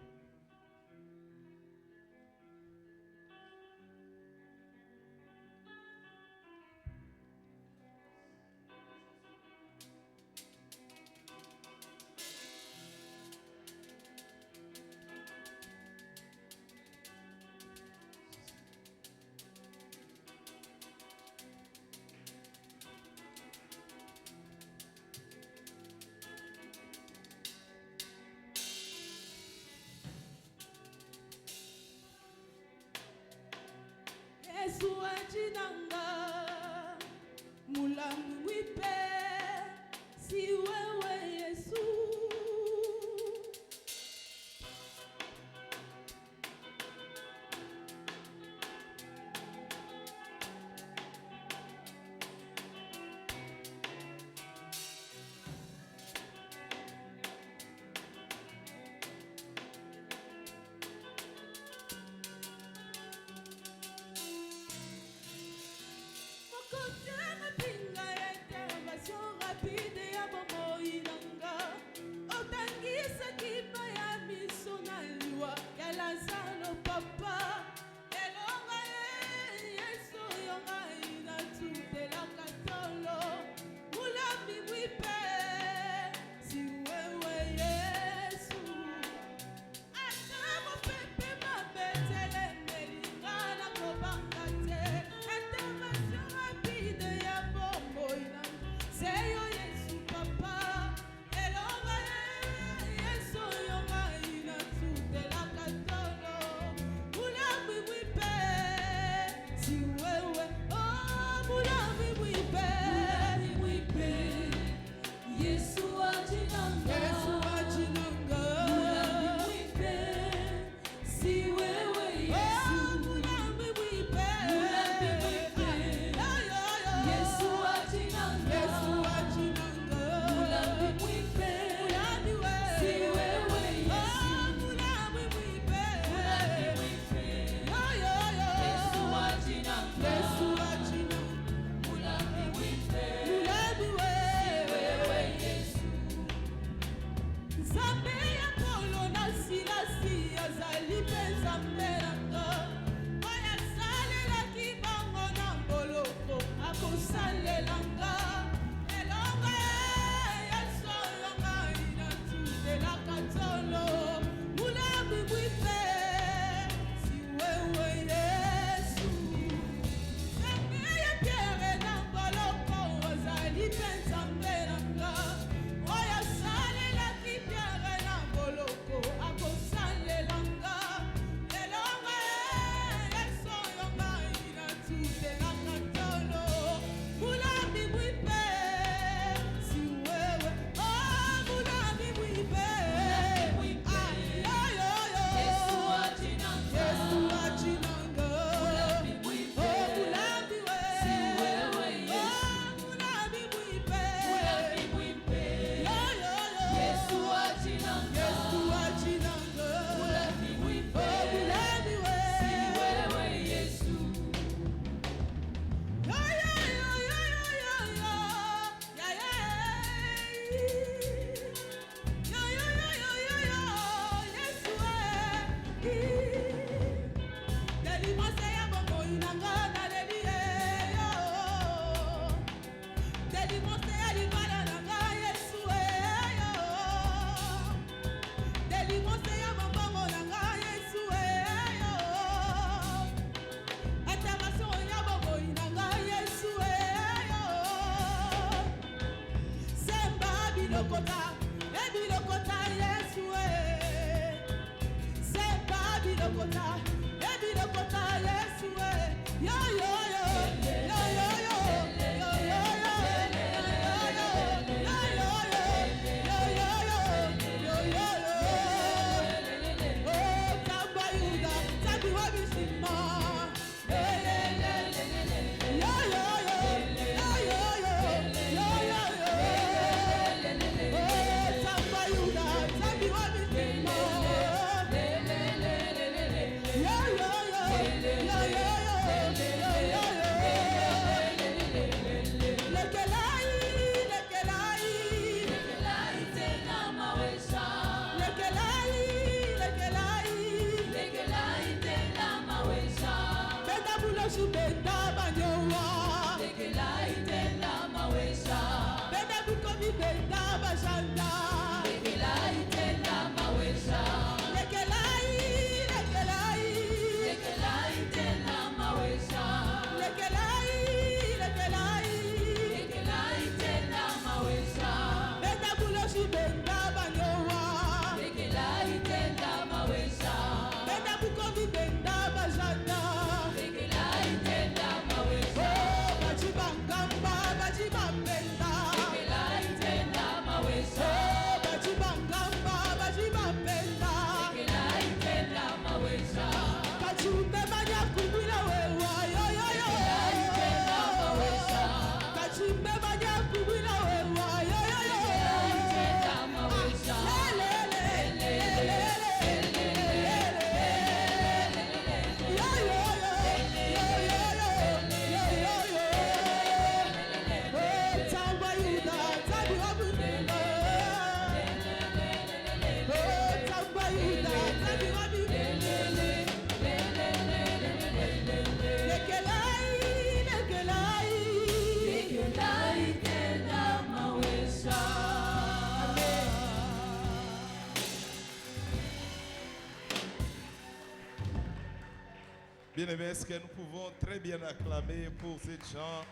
Bien-aimés, est-ce que nous pouvons très bien acclamer pour ces gens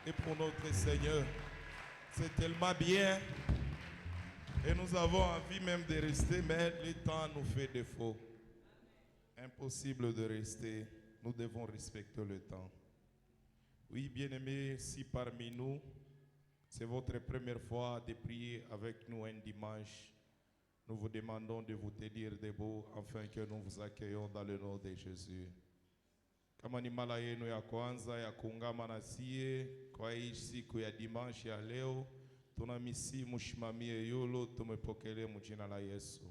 et pour notre Seigneur? C'est tellement bien et nous avons envie même de rester, mais le temps nous fait défaut. Impossible de rester, nous devons respecter le temps. Oui, bien-aimés, si parmi nous, c'est votre première fois de prier avec nous un dimanche, nous vous demandons de vous tenir debout afin que nous vous accueillons dans le nom de Jésus. Kama ni mara yenu ya kwanza ya kuungama na sie kwa hii siku ya dimanche ya leo, tunamisi mshimamie yulo, tumepokelea mjina la Yesu.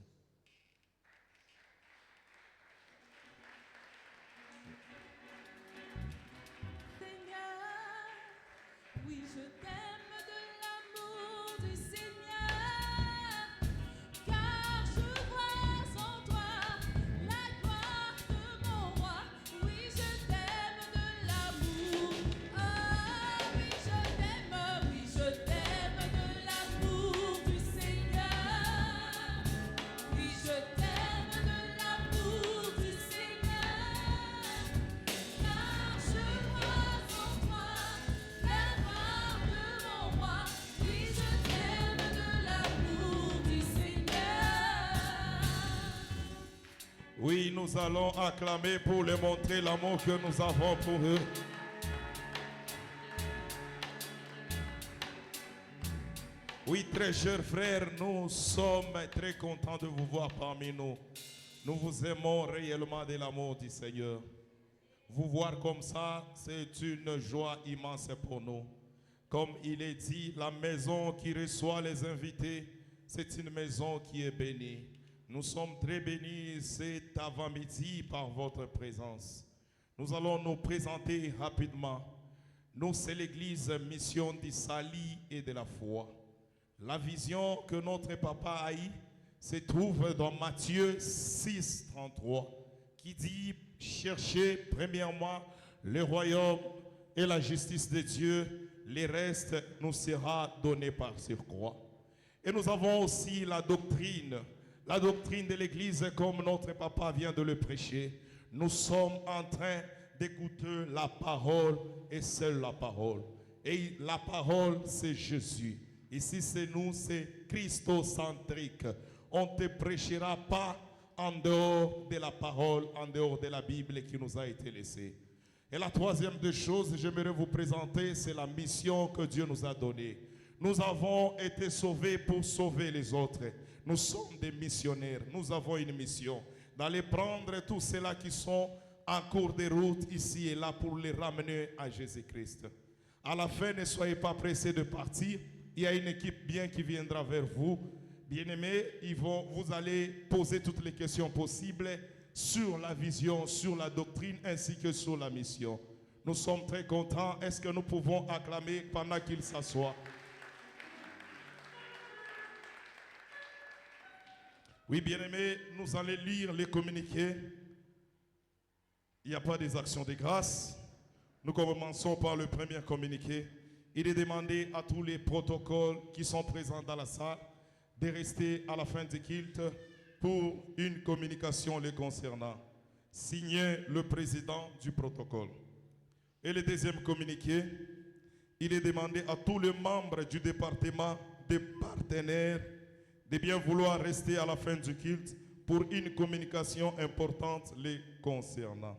Oui, je t'aime de l'amour du Seigneur, car je vois en toi la gloire de mon roi. Oui, je t'aime de l'amour. Oh, oui, je t'aime de l'amour du Seigneur, nous allons acclamer pour leur montrer l'amour que nous avons pour eux. Oui, très chers frères, nous sommes très contents de vous voir parmi nous. Nous vous aimons réellement de l'amour du Seigneur. Vous voir comme ça, c'est une joie immense pour nous. Comme il est dit, la maison qui reçoit les invités, c'est une maison qui est bénie. Nous sommes très bénis cet avant-midi par votre présence. Nous allons nous présenter rapidement. Nous, c'est l'église Mission du Salut et de la foi. La vision que notre papa a eue se trouve dans Matthieu 6, 33, qui dit « Cherchez premièrement le royaume et la justice de Dieu, le reste nous sera donné par surcroît. » Et nous avons aussi la doctrine de l'église comme notre papa vient de le prêcher. Nous sommes en train d'écouter la parole et seule la parole. Et la parole, c'est Jésus. Ici, c'est nous, c'est christocentrique. On ne te prêchera pas en dehors de la parole, en dehors de la Bible qui nous a été laissée. Et la troisième des choses que j'aimerais vous présenter, c'est la mission que Dieu nous a donnée. Nous avons été sauvés pour sauver les autres. Nous sommes des missionnaires. Nous avons une mission d'aller prendre tous ceux-là qui sont en cours de route ici et là pour les ramener à Jésus-Christ. À la fin, ne soyez pas pressés de partir. Il y a une équipe bien qui viendra vers vous. Bien-aimés, vous allez poser toutes les questions possibles sur la vision, sur la doctrine ainsi que sur la mission. Nous sommes très contents. Est-ce que nous pouvons acclamer pendant qu'ils s'assoient? Oui, bien-aimés, nous allons lire les communiqués. Il n'y a pas des actions de grâce. Nous commençons par le premier communiqué. Il est demandé à tous les protocoles qui sont présents dans la salle de rester à la fin du culte pour une communication les concernant. Signé le président du protocole. Et le deuxième communiqué, il est demandé à tous les membres du département des partenaires de bien vouloir rester à la fin du culte pour une communication importante les concernant.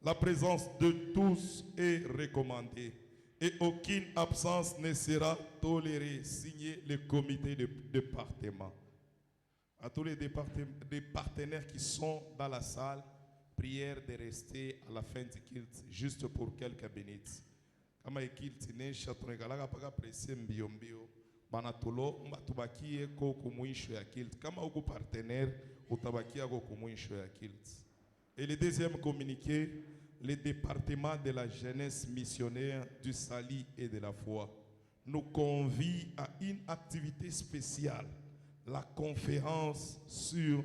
La présence de tous est recommandée et aucune absence ne sera tolérée. Signé le comité de département. À tous les partenaires qui sont dans la salle, prière de rester à la fin du culte juste pour quelques minutes. Kama culte ne chatonegalaga paka presse mbio mbio banatolo mbatubakie ko kumwisho ya culte. Kama uko partenaire utabakia ko kumwisho ya culte. Et le deuxième communiqué, le département de la jeunesse missionnaire du salut et de la foi nous convie à une activité spéciale, la conférence sur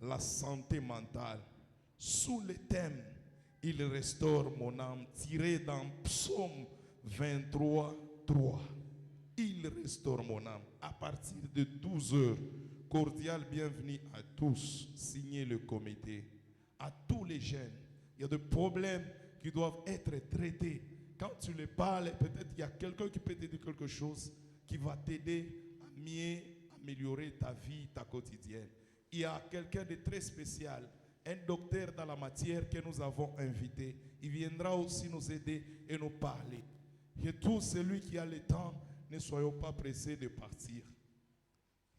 la santé mentale, sous le thème « Il restaure mon âme » tiré dans Psaume 23, 3. Il restaure mon âme. À partir de 12 heures, cordial bienvenue à tous, signé le comité, à tous les jeunes. Il y a des problèmes qui doivent être traités. Quand tu les parles, peut-être qu'il y a quelqu'un qui peut te dire quelque chose qui va t'aider à mieux améliorer ta vie, ta quotidienne. Il y a quelqu'un de très spécial, un docteur dans la matière que nous avons invité. Il viendra aussi nous aider et nous parler. Et tout celui qui a le temps, ne soyons pas pressés de partir.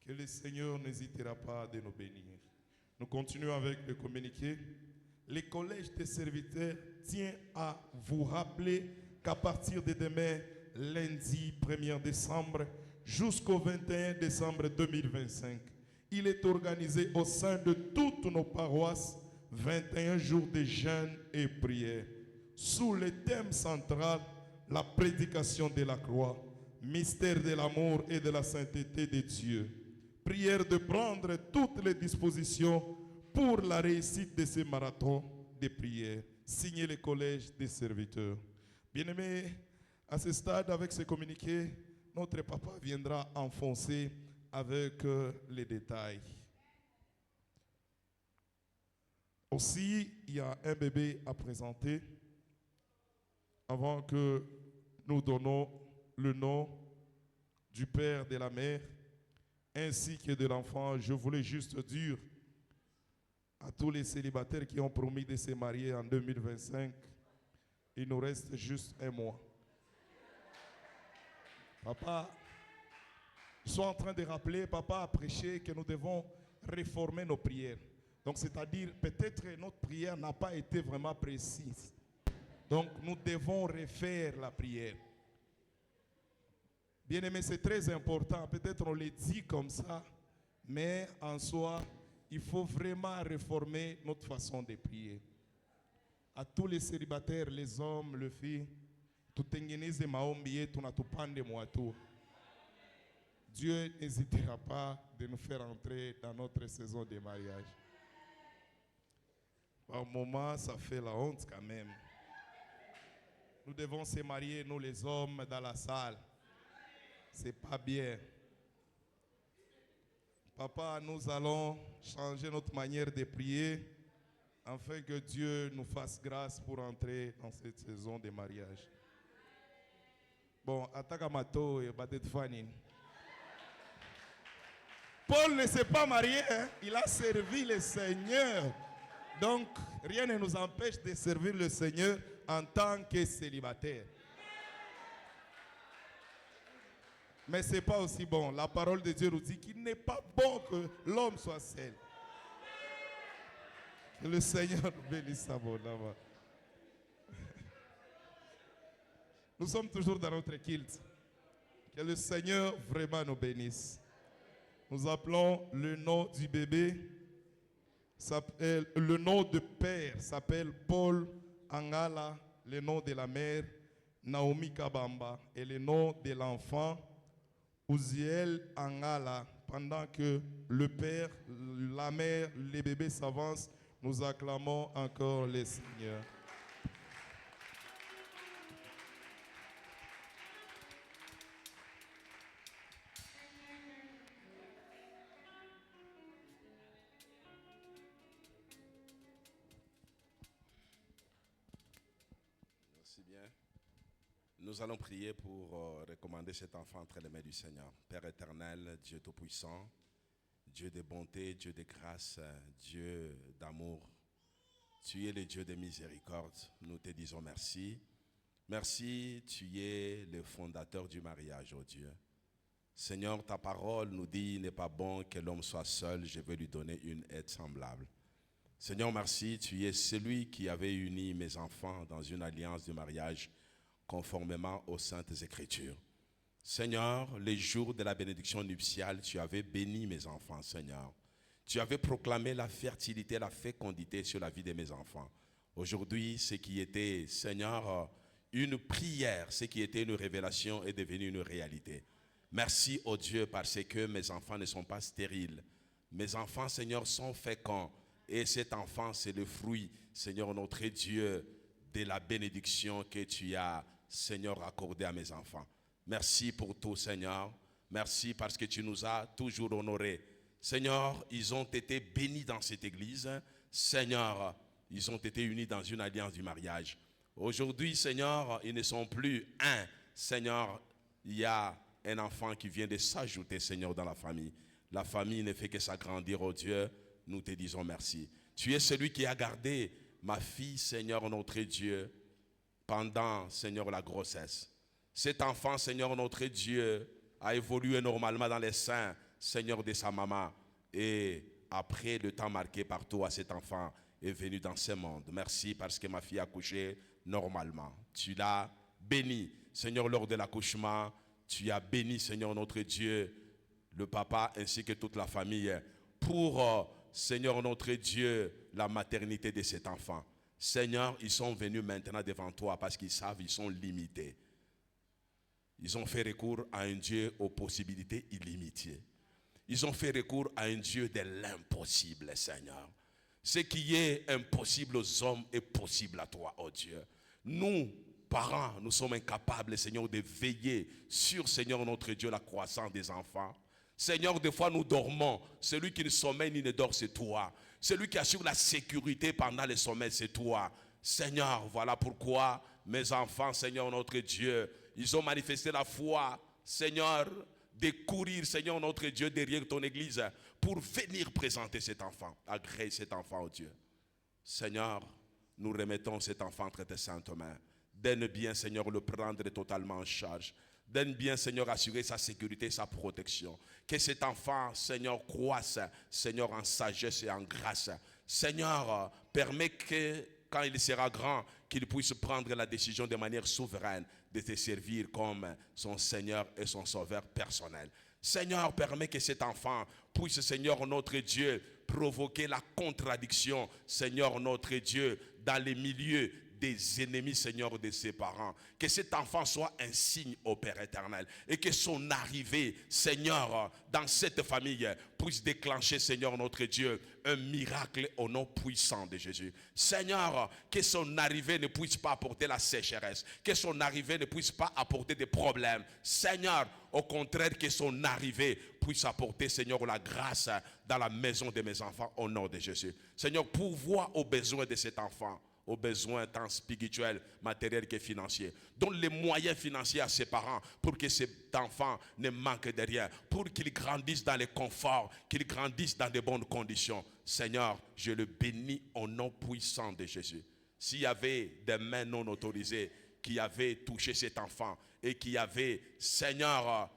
Que le Seigneur n'hésitera pas de nous bénir. Nous continuons avec le communiqué. Le collège des serviteurs tient à vous rappeler qu'à partir de demain, lundi 1er décembre, jusqu'au 21 décembre 2025, il est organisé au sein de toutes nos paroisses 21 jours de jeûne et prière, sous le thème central, la prédication de la croix, mystère de l'amour et de la sainteté de Dieu. Prière de prendre toutes les dispositions pour la réussite de ce marathon de prière. Signé le collège des serviteurs. Bien-aimés, à ce stade, avec ce communiqué, notre papa viendra enfoncer avec les détails. Aussi, il y a un bébé à présenter. Avant que nous donnons le nom du père, de la mère, ainsi que de l'enfant, je voulais juste dire À tous les célibataires qui ont promis de se marier en 2025, il nous reste juste un mois. Papa, ils sont en train de rappeler, papa a prêché que nous devons réformer nos prières. Donc c'est-à-dire peut-être notre prière n'a pas été vraiment précise. Donc nous devons refaire la prière. Bien aimé, c'est très important. Peut-être on le dit comme ça, mais en soi, il faut vraiment réformer notre façon de prier. À tous les célibataires, les hommes, les filles, tutengeneze maombi yetu na tupande mwatu. Dieu n'hésitera pas de nous faire entrer dans notre saison de mariage. Par moment, ça fait la honte quand même. Nous devons se marier, nous les hommes, dans la salle. C'est pas bien. Papa, nous allons changer notre manière de prier afin que Dieu nous fasse grâce pour entrer dans cette saison de mariage. Bon, Atagamato et Badet Fanin. Paul ne s'est pas marié, hein? Il a servi le Seigneur. Donc, rien ne nous empêche de servir le Seigneur en tant que célibataire. Mais ce n'est pas aussi bon. La parole de Dieu nous dit qu'il n'est pas bon que l'homme soit seul. Que le Seigneur nous bénisse abondamment. Nous sommes toujours dans notre culte. Que le Seigneur vraiment nous bénisse. Nous appelons le nom du bébé, le nom de père s'appelle Paul Angala, le nom de la mère Naomi Kabamba et le nom de l'enfant Uziel Angala. Pendant que le père, la mère, les bébés s'avancent, nous acclamons encore le Seigneur. Merci bien. Nous allons prier pour recommander cet enfant entre les mains du Seigneur. Père éternel, Dieu tout-puissant, Dieu de bonté, Dieu de grâce, Dieu d'amour. Tu es le Dieu de miséricorde. Nous te disons merci. Merci, tu es le fondateur du mariage, oh Dieu. Seigneur, ta parole nous dit, il n'est pas bon que l'homme soit seul, je veux lui donner une aide semblable. Seigneur, merci, tu es celui qui avait uni mes enfants dans une alliance de mariage conformément aux saintes écritures. Seigneur, les jours de la bénédiction nuptiale, tu avais béni mes enfants, Seigneur. Tu avais proclamé la fertilité, la fécondité sur la vie de mes enfants. Aujourd'hui, ce qui était, Seigneur, une prière, ce qui était une révélation est devenu une réalité. Merci, oh Dieu, parce que mes enfants ne sont pas stériles. Mes enfants, Seigneur, sont féconds. Et cet enfant, c'est le fruit, Seigneur, notre Dieu, de la bénédiction que tu as, Seigneur, accordée à mes enfants. Merci pour tout, Seigneur. Merci parce que tu nous as toujours honorés. Seigneur, ils ont été bénis dans cette église. Seigneur, ils ont été unis dans une alliance du mariage. Aujourd'hui, Seigneur, ils ne sont plus un. Seigneur, il y a un enfant qui vient de s'ajouter, Seigneur, dans la famille. La famille ne fait que s'agrandir, oh Dieu. Nous te disons merci. Tu es celui qui a gardé ma fille, Seigneur, notre Dieu, pendant, Seigneur, la grossesse. Cet enfant, Seigneur, notre Dieu, a évolué normalement dans les seins, Seigneur, de sa maman. Et après le temps marqué par toi, cet enfant est venu dans ce monde. Merci parce que ma fille a accouché normalement. Tu l'as béni, Seigneur, lors de l'accouchement. Tu as béni, Seigneur, notre Dieu, le papa ainsi que toute la famille pour, Seigneur, notre Dieu, la maternité de cet enfant. Seigneur, ils sont venus maintenant devant toi parce qu'ils savent qu'ils sont limités. Ils ont fait recours à un Dieu aux possibilités illimitées. Ils ont fait recours à un Dieu de l'impossible, Seigneur. Ce qui est impossible aux hommes est possible à toi, oh Dieu. Nous, parents, nous sommes incapables, Seigneur, de veiller sur, Seigneur, notre Dieu, la croissance des enfants. Seigneur, des fois nous dormons. Celui qui ne sommeille ni ne dort, c'est toi. Celui qui assure la sécurité pendant le sommeil, c'est toi. Seigneur, voilà pourquoi mes enfants, Seigneur, notre Dieu, ils ont manifesté la foi, Seigneur, de courir, Seigneur notre Dieu, derrière ton église pour venir présenter cet enfant, agréer cet enfant au Dieu. Seigneur, nous remettons cet enfant entre tes saintes mains. Donne bien, Seigneur, le prendre totalement en charge. Donne bien, Seigneur, assurer sa sécurité, sa protection. Que cet enfant, Seigneur, croisse, Seigneur, en sagesse et en grâce. Seigneur, permets que, quand il sera grand, qu'il puisse prendre la décision de manière souveraine de te servir comme son Seigneur et son Sauveur personnel. Seigneur, permets que cet enfant puisse, Seigneur, notre Dieu, provoquer la contradiction, Seigneur, notre Dieu, dans les milieux des ennemis, Seigneur, de ses parents. Que cet enfant soit un signe au Père éternel et que son arrivée, Seigneur, dans cette famille puisse déclencher, Seigneur, notre Dieu, un miracle au nom puissant de Jésus. Seigneur, que son arrivée ne puisse pas apporter la sécheresse, que son arrivée ne puisse pas apporter des problèmes. Seigneur, au contraire, que son arrivée puisse apporter, Seigneur, la grâce dans la maison de mes enfants au nom de Jésus. Seigneur, pourvois aux besoins de cet enfant, aux besoins tant spirituels, matériels que financiers. Donne les moyens financiers à ses parents pour que cet enfant ne manque de rien, pour qu'il grandisse dans le confort, qu'il grandisse dans de bonnes conditions. Seigneur, je le bénis au nom puissant de Jésus. S'il y avait des mains non autorisées qui avaient touché cet enfant et qui avaient, Seigneur,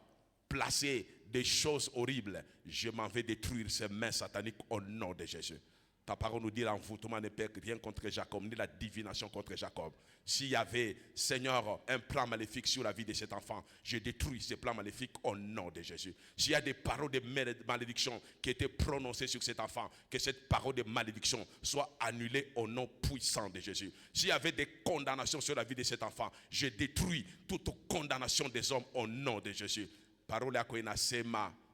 placé des choses horribles, je m'en vais détruire ces mains sataniques au nom de Jésus. Ta parole nous dit l'envoûtement ne perd rien contre Jacob, ni la divination contre Jacob. S'il y avait, Seigneur, un plan maléfique sur la vie de cet enfant, je détruis ce plan maléfique au nom de Jésus. S'il y a des paroles de malédiction qui étaient prononcées sur cet enfant, que cette parole de malédiction soit annulée au nom puissant de Jésus. S'il y avait des condamnations sur la vie de cet enfant, je détruis toute condamnation des hommes au nom de Jésus. Parole à quoi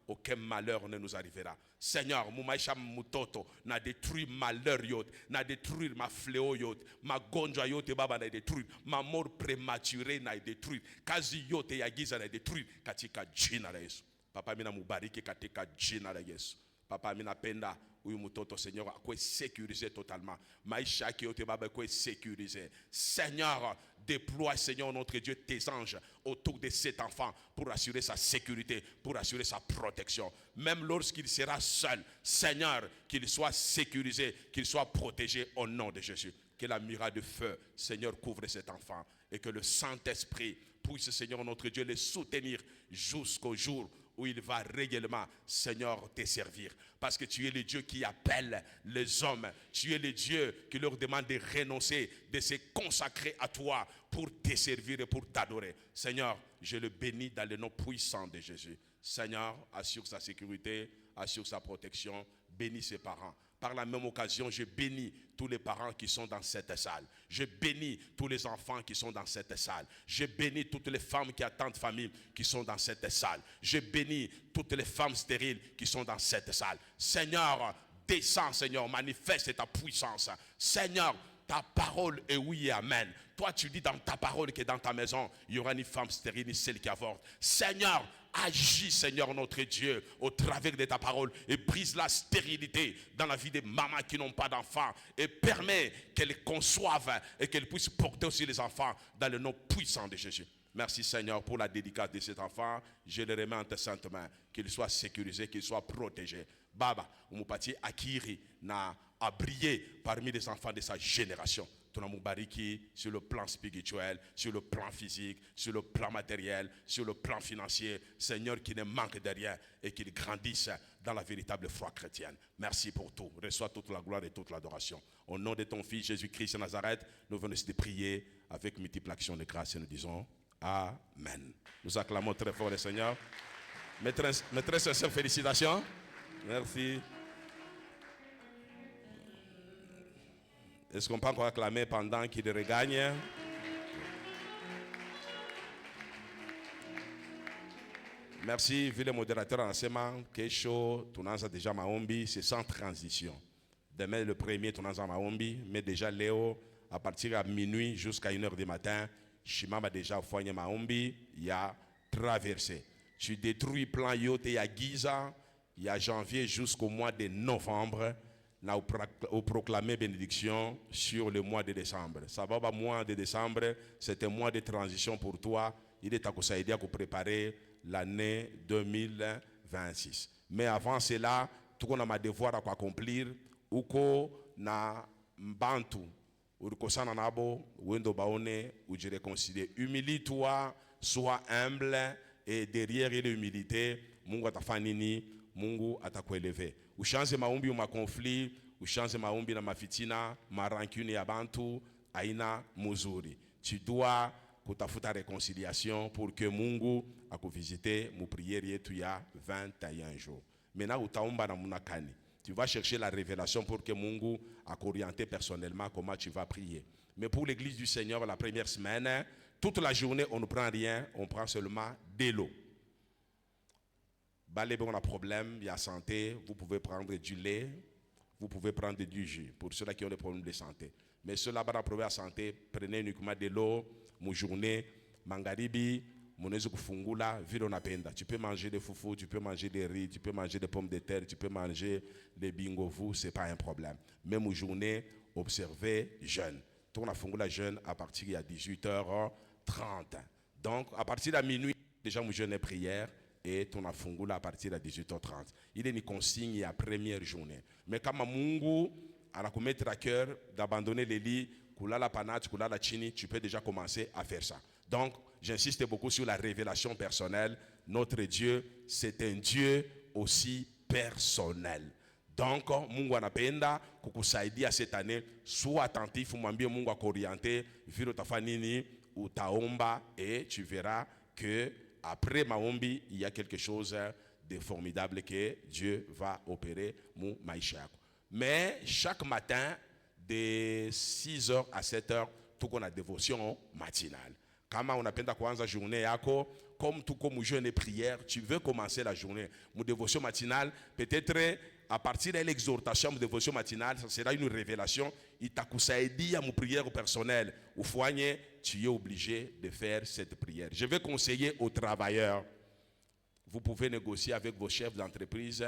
aucun malheur ne nous arrivera. Seigneur, mumaisha mutoto na détruire malheur yote, na détruire ma fléau yote, ma gonjwa yote baba na détruire, ma mort prématurée na détruire, kazi yote ya giza na détruire katika jina la Yesu. Papa mina mubariki katika jina la Yesu. Papa mina penda huyu mtoto Seigneur akwe sécurisé totalement. Maisha yake yote baba akwe sécurisé. Seigneur, déploie, Seigneur notre Dieu, tes anges autour de cet enfant pour assurer sa sécurité, pour assurer sa protection. Même lorsqu'il sera seul, Seigneur, qu'il soit sécurisé, qu'il soit protégé au nom de Jésus. Que la muraille de feu, Seigneur, couvre cet enfant et que le Saint-Esprit puisse, Seigneur notre Dieu, le soutenir jusqu'au jour où il va réellement, Seigneur, te servir. Parce que tu es le Dieu qui appelle les hommes. Tu es le Dieu qui leur demande de renoncer, de se consacrer à toi pour te servir et pour t'adorer. Seigneur, je le bénis dans le nom puissant de Jésus. Seigneur, assure sa sécurité, assure sa protection, bénis ses parents. Par la même occasion, je bénis tous les parents qui sont dans cette salle. Je bénis tous les enfants qui sont dans cette salle. Je bénis toutes les femmes qui attendent famille qui sont dans cette salle. Je bénis toutes les femmes stériles qui sont dans cette salle. Seigneur, descends, Seigneur, manifeste ta puissance. Seigneur, ta parole est oui et amen. Toi, tu dis dans ta parole que dans ta maison, il y aura ni femme stérile, ni celle qui avorte. Seigneur, agis, Seigneur notre Dieu, au travers de ta parole et brise la stérilité dans la vie des mamans qui n'ont pas d'enfants et permet qu'elles conçoivent et qu'elles puissent porter aussi les enfants dans le nom puissant de Jésus. Merci Seigneur pour la dédicace de cet enfant. Je le remets en tes saintes mains, qu'il soit sécurisé, qu'il soit protégé. Baba, umupati akiri na a brillé parmi les enfants de sa génération. Sur le plan spirituel, sur le plan physique, sur le plan matériel, sur le plan financier. Seigneur, qui ne manque de rien et qu'il grandisse dans la véritable foi chrétienne. Merci pour tout. Reçois toute la gloire et toute l'adoration. Au nom de ton Fils Jésus-Christ de Nazareth, nous venons de prier avec multiple action de grâce et nous disons Amen. Nous acclamons très fort le Seigneur. Mes très sincères félicitations. Merci. Est-ce qu'on peut encore acclamer pendant qu'il regagne? Merci, vu le modérateur en enseignement, Kesho, Tunanza déjà Maombi, c'est sans transition. Demain, le premier, Tunanza Maombi, mais déjà Léo, à partir de minuit jusqu'à 1h du matin, Shima a déjà foigné Maombi, il a traversé. Tu détruis plan Yote et à Giza, il y a janvier jusqu'au mois de novembre. Nous proclamer bénédiction sur le mois de décembre. Ça va, mois de décembre, c'est un mois de transition pour toi. Il est à vous aider à préparer l'année 2026. Mais avant cela, tout qu'on a ma devoir à accomplir, uko na mbantu, urikosana nabo, wendo baone, uji réconcilier. Humilie-toi, sois humble, et derrière l'humilité, Mungu atafanini, Mungu atakuelever. Ushanze maombi ma conflit, ushanze maombi na mafitina, ma rancune ya bantu, aina muzuri. Tu dois kutafuta réconciliation pour que Mungu akuvisite mu prière yetu ya 21 jours. Maintenant utaomba na munakani. Tu vas chercher la révélation pour que Mungu t'oriente personnellement comment tu vas prier. Mais pour l'église du Seigneur, la première semaine, toute la journée, on ne prend rien, on prend seulement de l'eau. Balé, on a problème, il y a santé, vous pouvez prendre du lait, vous pouvez prendre du jus, pour ceux qui ont des problèmes de santé. Mais ceux-là qui ont des problèmes de santé, prenez uniquement de l'eau, mon journée, mangaribi, monezi kufungula, vile unapenda. Tu peux manger des foufous, tu peux manger des riz, tu peux manger des pommes de terre, tu peux manger des bingovu, ce n'est pas un problème. Même aux journées, observez jeûne. On a fungula jeûne à partir de 18h30. Donc, à partir de minuit, déjà, mon jeûne est prière. Et ton afungula à partir de 18h30. Il est une consigne à première journée. Mais comme Mungu a commettre à cœur d'abandonner les lits, kulala panach, kulala chini, tu peux déjà commencer à faire ça. Donc, j'insiste beaucoup sur la révélation personnelle. Notre Dieu, c'est un Dieu aussi personnel. Donc, Mungu anapenda kukusaidia cette année, sois attentif, mwambie Mungu akorienter, vile utafanini, utaomba et tu verras que après maombi, il y a quelque chose de formidable que Dieu va opérer mon maïcha. Mais chaque matin, de 6h à 7h, tout qu'on a dévotion matinale. Quand on appelle la journée, comme tout comme jeûne et prière, tu veux commencer la journée. Mon dévotion matinale, peut-être à partir de l'exhortation, mon dévotion matinale, ça sera une révélation. Il t'a dit à mon prière personnelle. Au foyer, tu es obligé de faire cette prière. Je vais conseiller aux travailleurs. Vous pouvez négocier avec vos chefs d'entreprise.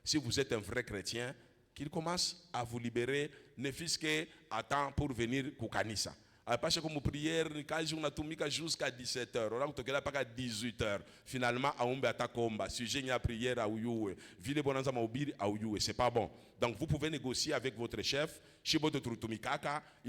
Si vous êtes un vrai chrétien, qu'ils commencent à vous libérer, ne fût-ce qu'à temps pour venir Koukanissa. Parce que comme prière, on a tout mis jusqu'à 17h. On a tout mis à 18h. Finalement, on a un sujet de prière à Ouyoué. Ville bonanza maubiri à Ouyoué. C'est pas bon. Donc vous pouvez négocier avec votre chef. Il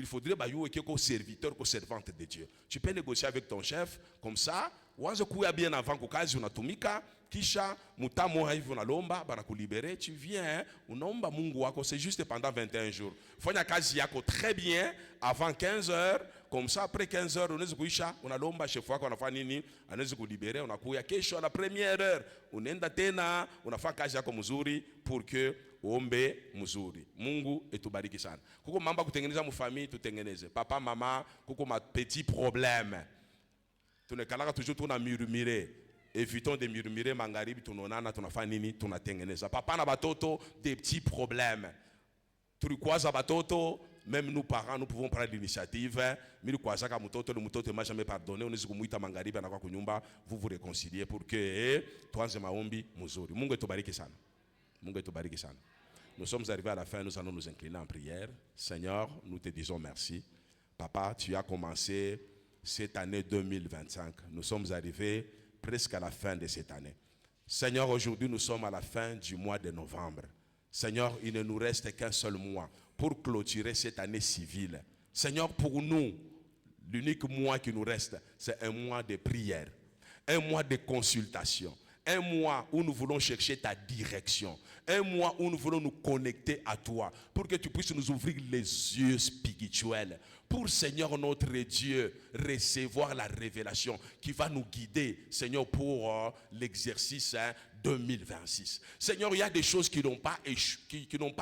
faudrait que vous serviteur, que servante de Dieu. Tu peux négocier avec ton chef comme ça. Wanzo kuya bien avant kukazi unatumika kisha mutamo hivi unalomba banakulibere tu viens unaomba Mungu wako c'est juste pendant 21 jours. Fanya kazi yako très bien avant 15h comme ça après 15h unaweza kuisha unalomba chef wako anafanya nini anaweza kulibere unakuya kesho à la première heure unaenda tena unafanya kazi yako mzuri pour que uombe mzuri. Mungu etubariki sana. Kuko mambo kutengeneza mfamili tutengeneze. Papa mama kuko ma petit problème. Tu ne kalaka toujours tu na murmurer. Évitons de murmurer mangaribi tunonana tunafanya nini tunatengeneza. Papa na batoto des petits problèmes. Tulikuaza batoto même nous parents nous pouvons prendre l'initiative. Mimi kwaza ka mtoto le mtoto m'a jamais pardonné unaweza kumuita mangaribi anakuwa kunyumba vous vous réconciliez pour que tuanze maombi mzuri. Mungu etubariki sana. Mungu etubariki sana. Nous sommes arrivés à la fin, nous allons nous incliner en prière. Seigneur, nous te disons merci. Papa, tu as commencé cette année 2025. Nous sommes arrivés presque à la fin de cette année. Seigneur, aujourd'hui, nous sommes à la fin du mois de novembre. Seigneur, il ne nous reste qu'un seul mois pour clôturer cette année civile. Seigneur, pour nous, l'unique mois qui nous reste, c'est un mois de prière, un mois de consultation, un mois où nous voulons chercher ta direction, un mois où nous voulons nous connecter à toi pour que tu puisses nous ouvrir les yeux spirituels. Pour, Seigneur notre Dieu, recevoir la révélation qui va nous guider, Seigneur, pour l'exercice 2026. Seigneur, il y a des choses qui n'ont pas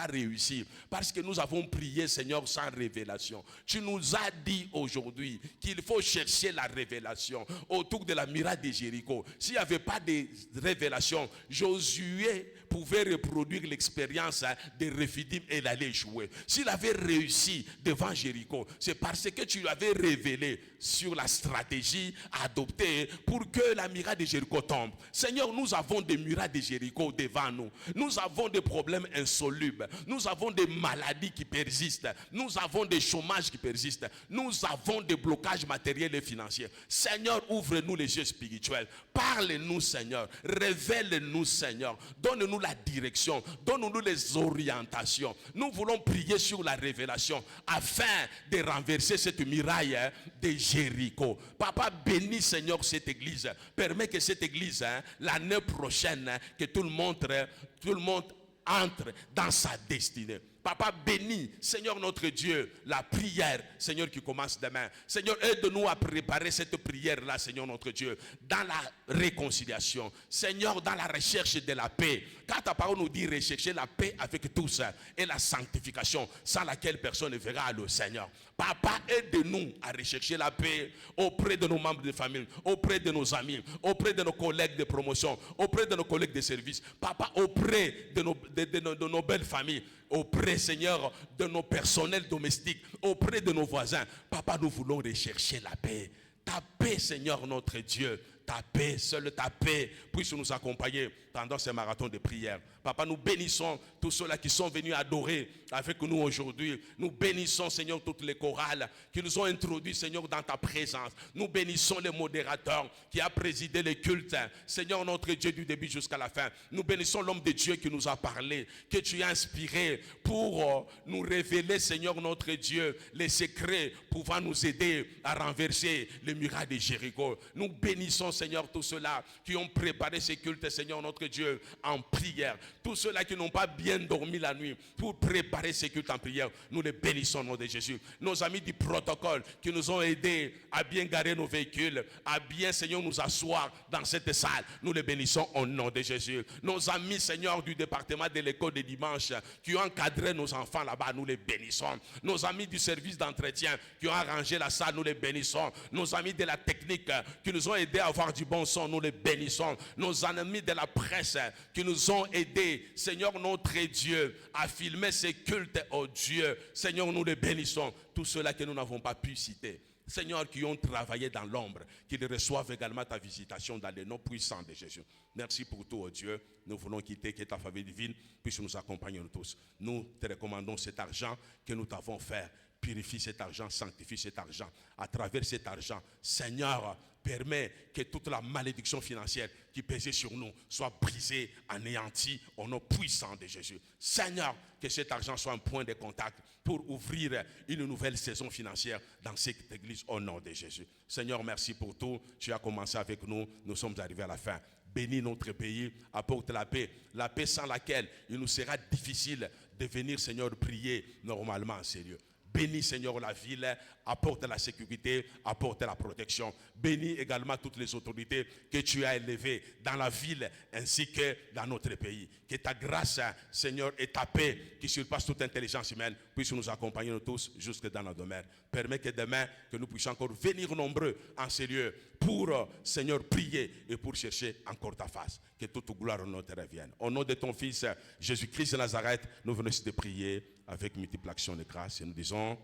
réussi parce que nous avons prié, Seigneur, sans révélation. Tu nous as dit aujourd'hui qu'il faut chercher la révélation autour de la muraille de Jéricho. S'il n'y avait pas de révélation, Josué pouvait reproduire l'expérience de Rephidim et il allait échouer. S'il avait réussi devant Jéricho, c'est parce que tu lui avais révélé sur la stratégie à adopter pour que la muraille de Jéricho tombe. Seigneur, nous avons des murailles de Jéricho devant nous. Nous avons des problèmes insolubles. Nous avons des maladies qui persistent. Nous avons des chômages qui persistent. Nous avons des blocages matériels et financiers. Seigneur, ouvre-nous les yeux spirituels. Parle-nous, Seigneur. Révèle-nous, Seigneur. Donne-nous la direction. Donne-nous les orientations. Nous voulons prier sur la révélation afin de renverser cette muraille de Jéricho. Papa, bénis, Seigneur, cette église. Permets que cette église, l'année prochaine, que tout le monde entre dans sa destinée. Papa, bénis, Seigneur notre Dieu, la prière, Seigneur, qui commence demain. Seigneur, aide-nous à préparer cette prière-là, Seigneur notre Dieu, dans la réconciliation. Seigneur, dans la recherche de la paix. Car ta parole nous dit rechercher la paix avec tous et la sanctification, sans laquelle personne ne verra le Seigneur. Papa, aide-nous à rechercher la paix auprès de nos membres de famille, auprès de nos amis, auprès de nos collègues de promotion, auprès de nos collègues de service. Papa, auprès de nos belles familles, auprès, Seigneur, de nos personnels domestiques, auprès de nos voisins. Papa, nous voulons rechercher la paix. Ta paix, Seigneur notre Dieu. Ta paix, seule ta paix, puisse nous accompagner pendant ces marathons de prière. Papa, nous bénissons tous ceux-là qui sont venus adorer avec nous aujourd'hui. Nous bénissons, Seigneur, toutes les chorales qui nous ont introduits, Seigneur, dans ta présence. Nous bénissons les modérateurs qui a présidé les cultes, Seigneur notre Dieu, du début jusqu'à la fin. Nous bénissons l'homme de Dieu qui nous a parlé, que tu as inspiré pour nous révéler, Seigneur notre Dieu, les secrets pouvant nous aider à renverser les murailles de Jéricho. Nous bénissons, Seigneur, tous ceux-là qui ont préparé ces cultes, Seigneur notre Dieu, en prière. Tous ceux-là qui n'ont pas bien dormi la nuit pour préparer ces cultes en prière, nous les bénissons au nom de Jésus. Nos amis du protocole qui nous ont aidés à bien garer nos véhicules, à bien, Seigneur, nous asseoir dans cette salle, nous les bénissons au nom de Jésus. Nos amis, Seigneur, du département de l'école de dimanche qui ont encadré nos enfants là-bas, nous les bénissons. Nos amis du service d'entretien qui ont arrangé la salle, nous les bénissons. Nos amis de la technique qui nous ont aidés à avoir du bon son, nous les bénissons. Nos amis de la presse qui nous ont aidés, Seigneur notre Dieu, à filmer ces cultes, oh Dieu. Seigneur, nous les bénissons. Tous ceux-là que nous n'avons pas pu citer, Seigneur, qui ont travaillé dans l'ombre, qu'ils reçoivent également ta visitation dans les noms puissants de Jésus. Merci pour tout, oh Dieu. Nous voulons quitter, que ta faveur divine puisse nous accompagner nous tous. Nous te recommandons cet argent que nous t'avons fait. Purifie cet argent, sanctifie cet argent. À travers cet argent, Seigneur, permet que toute la malédiction financière qui pesait sur nous soit brisée, anéantie au nom puissant de Jésus. Seigneur, que cet argent soit un point de contact pour ouvrir une nouvelle saison financière dans cette église au nom de Jésus. Seigneur, merci pour tout. Tu as commencé avec nous, nous sommes arrivés à la fin. Bénis notre pays, apporte la paix sans laquelle il nous sera difficile de venir, Seigneur, prier normalement en sérieux. Bénis, Seigneur, la ville, apporte la sécurité, apporte la protection. Bénis également toutes les autorités que tu as élevées dans la ville ainsi que dans notre pays. Que ta grâce, Seigneur, et ta paix qui surpasse toute intelligence humaine puissent nous accompagner nous tous jusque dans nos demeures. Permets que demain, que nous puissions encore venir nombreux en ces lieux pour, Seigneur, prier et pour chercher encore ta face. Que toute gloire au nom te revienne. Au nom de ton Fils, Jésus-Christ de Nazareth, nous venons ici de prier avec multiples actions de grâce et nous disons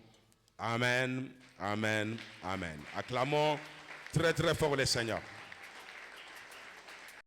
Amen, Amen, Amen. Acclamons très très fort le Seigneur.